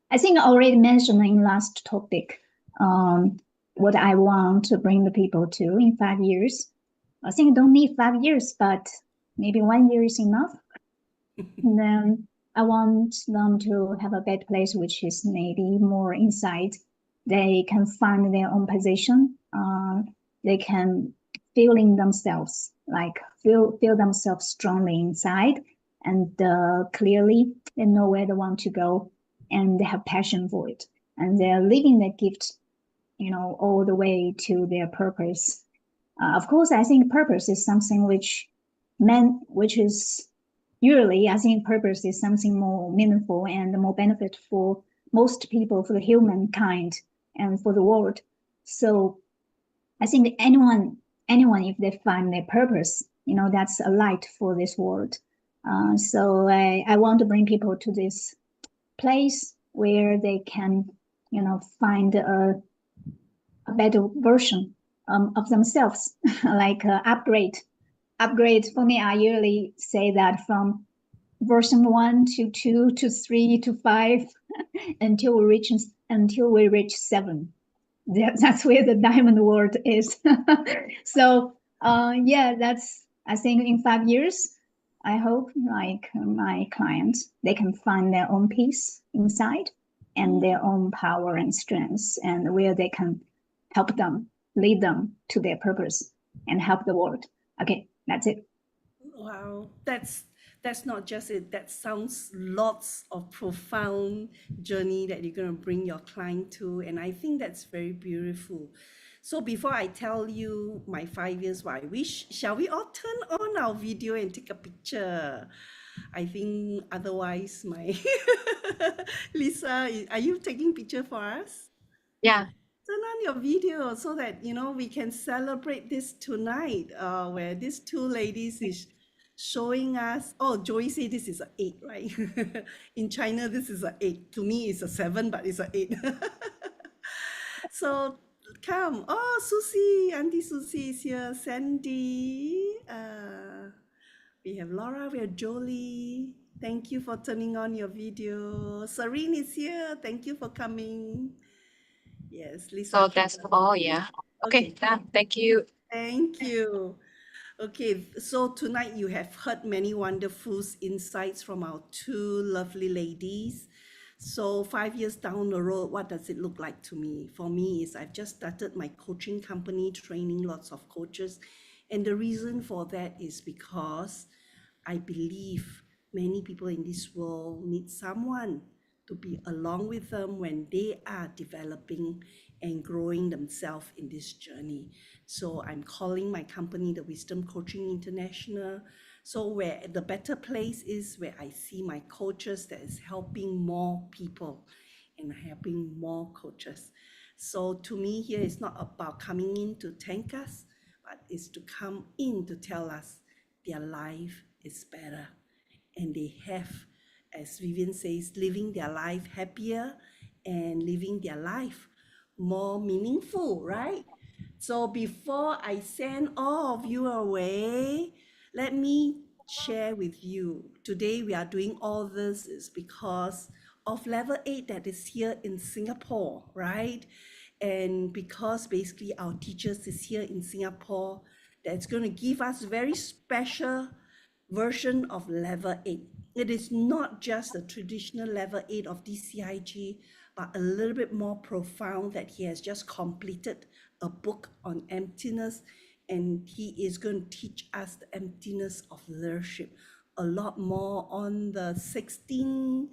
I think I already mentioned in last topic what I want to bring the people to in 5 years. I think I don't need 5 years, but maybe 1 year is enough. And then I want them to have a better place, which is maybe more inside. They can find their own position. They can feeling themselves, like feel themselves strongly inside, and clearly they know where they want to go, and they have passion for it, and they're living their gift, all the way to their purpose. Of course, I think purpose is something which is usually, I think purpose is something more meaningful and more benefit for most people, for the humankind, and for the world. So I think anyone, if they find their purpose, that's a light for this world. So I want to bring people to this place where they can, find a better version of themselves, like upgrade. Upgrade for me, I usually say that from version 1 to 2 to 3 to 5 until we reach 7. That's where the diamond world is. So that's, I think in 5 years, I hope like my clients, they can find their own peace inside and their own power and strengths, and where they can help them, lead them to their purpose and help the world. Okay, that's it. Wow, that's not just it. That sounds lots of profound journey that you're going to bring your client to, and I think that's very beautiful. So before I tell you my 5 years what I wish, shall we all turn on our video and take a picture? I think otherwise my Lisa, are you taking picture for us? Yeah. Turn on your video so that we can celebrate this tonight, where these two ladies is showing us. Oh, Joey said this is a 8, right? In China this is a 8. To me it's a 7, but it's a 8. So come. Oh, Susie, Auntie Susie is here. Sandy, we have Laura, we have Jolie. Thank you for turning on your video. Serene is here. Thank you for coming. Yes, Lisa. So that's all, yeah. Okay, done. Thank you. Thank you. Okay, so tonight you have heard many wonderful insights from our two lovely ladies. So 5 years down the road, what does it look like to me? For me is I've just started my coaching company, training lots of coaches. And the reason for that is because I believe many people in this world need someone to be along with them when they are developing and growing themselves in this journey. So I'm calling my company the Wisdom Coaching International. So where the better place is where I see my coaches that is helping more people and helping more coaches. So to me here, it's not about coming in to thank us, but it's to come in to tell us their life is better. And they have, as Vivian says, living their life happier and living their life more meaningful, right? So before I send all of you away, let me share with you. Today we are doing all this is because of level 8 that is here in Singapore, right? And because basically our teachers is here in Singapore, that's going to give us very special version of level 8. It is not just the traditional level 8 of DCIG, but a little bit more profound that he has just completed a book on emptiness, and he is going to teach us the emptiness of leadership, a lot more on the 16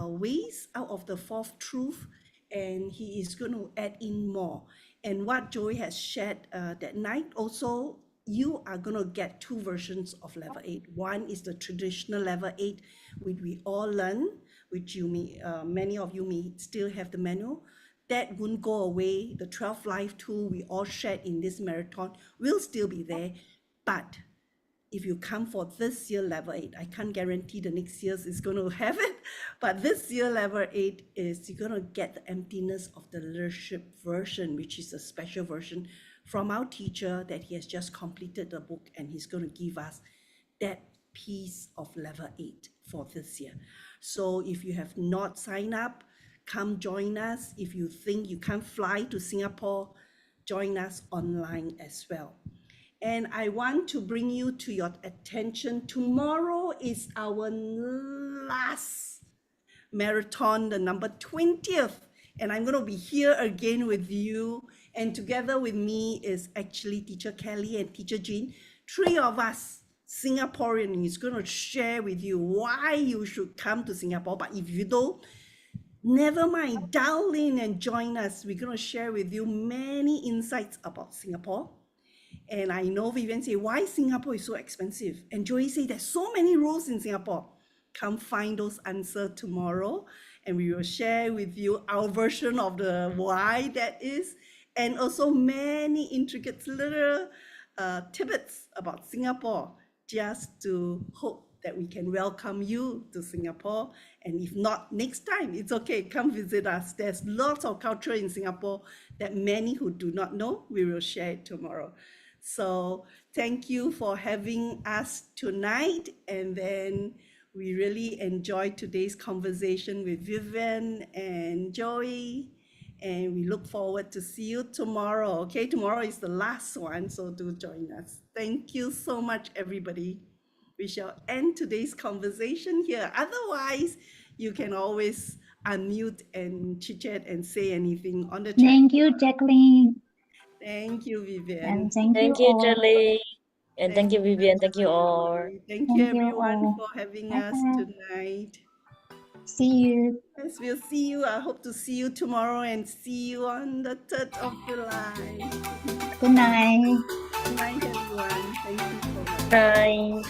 ways out of the 4th truth, and he is going to add in more. And what Joey has shared that night also, you are going to get 2 versions of level 8. One is the traditional level 8, which we all learn, which you may, many of you may still have the manual. That won't go away. The 12 life tool we all shared in this marathon will still be there. But if you come for this year level 8, I can't guarantee the next year's is going to have it, but this year level 8 is you're going to get the emptiness of the leadership version, which is a special version from our teacher that he has just completed the book, and he's going to give us that piece of level 8 for this year. So if you have not signed up, come join us. If you think you can't fly to Singapore, join us online as well. And I want to bring you to your attention. Tomorrow is our last marathon, the number 20th. And I'm going to be here again with you. And together with me is actually Teacher Kelly and Teacher Jean. 3 of us, Singaporean, is going to share with you why you should come to Singapore. But if you don't, never mind, dial in and join us. We're going to share with you many insights about Singapore. And I know Vivian say, why Singapore is so expensive? And Joey say, there's so many rules in Singapore. Come find those answers tomorrow. And we will share with you our version of the why that is. And also many intricate little tidbits about Singapore, just to hope that we can welcome you to Singapore. And if not, next time, it's okay, come visit us. There's lots of culture in Singapore that many who do not know, we will share it tomorrow. So thank you for having us tonight. And then we really enjoyed today's conversation with Vivian and Joey. And we look forward to see you tomorrow. Okay, tomorrow is the last one, so do join us. Thank you so much, everybody. We shall end today's conversation here. Otherwise, you can always unmute and chit-chat and say anything on the chat. Thank you, Jacqueline. Thank you, Vivian. And thank you Thank you, all. Jelly. And thank you, Vivian. Thank you all. Thank you, Thank you everyone, all. for having Bye us bye. tonight. See you. Yes, we'll see you. I hope to see you tomorrow and see you on the 3rd of July. Good night. Good night, everyone. Thank you so much. Bye.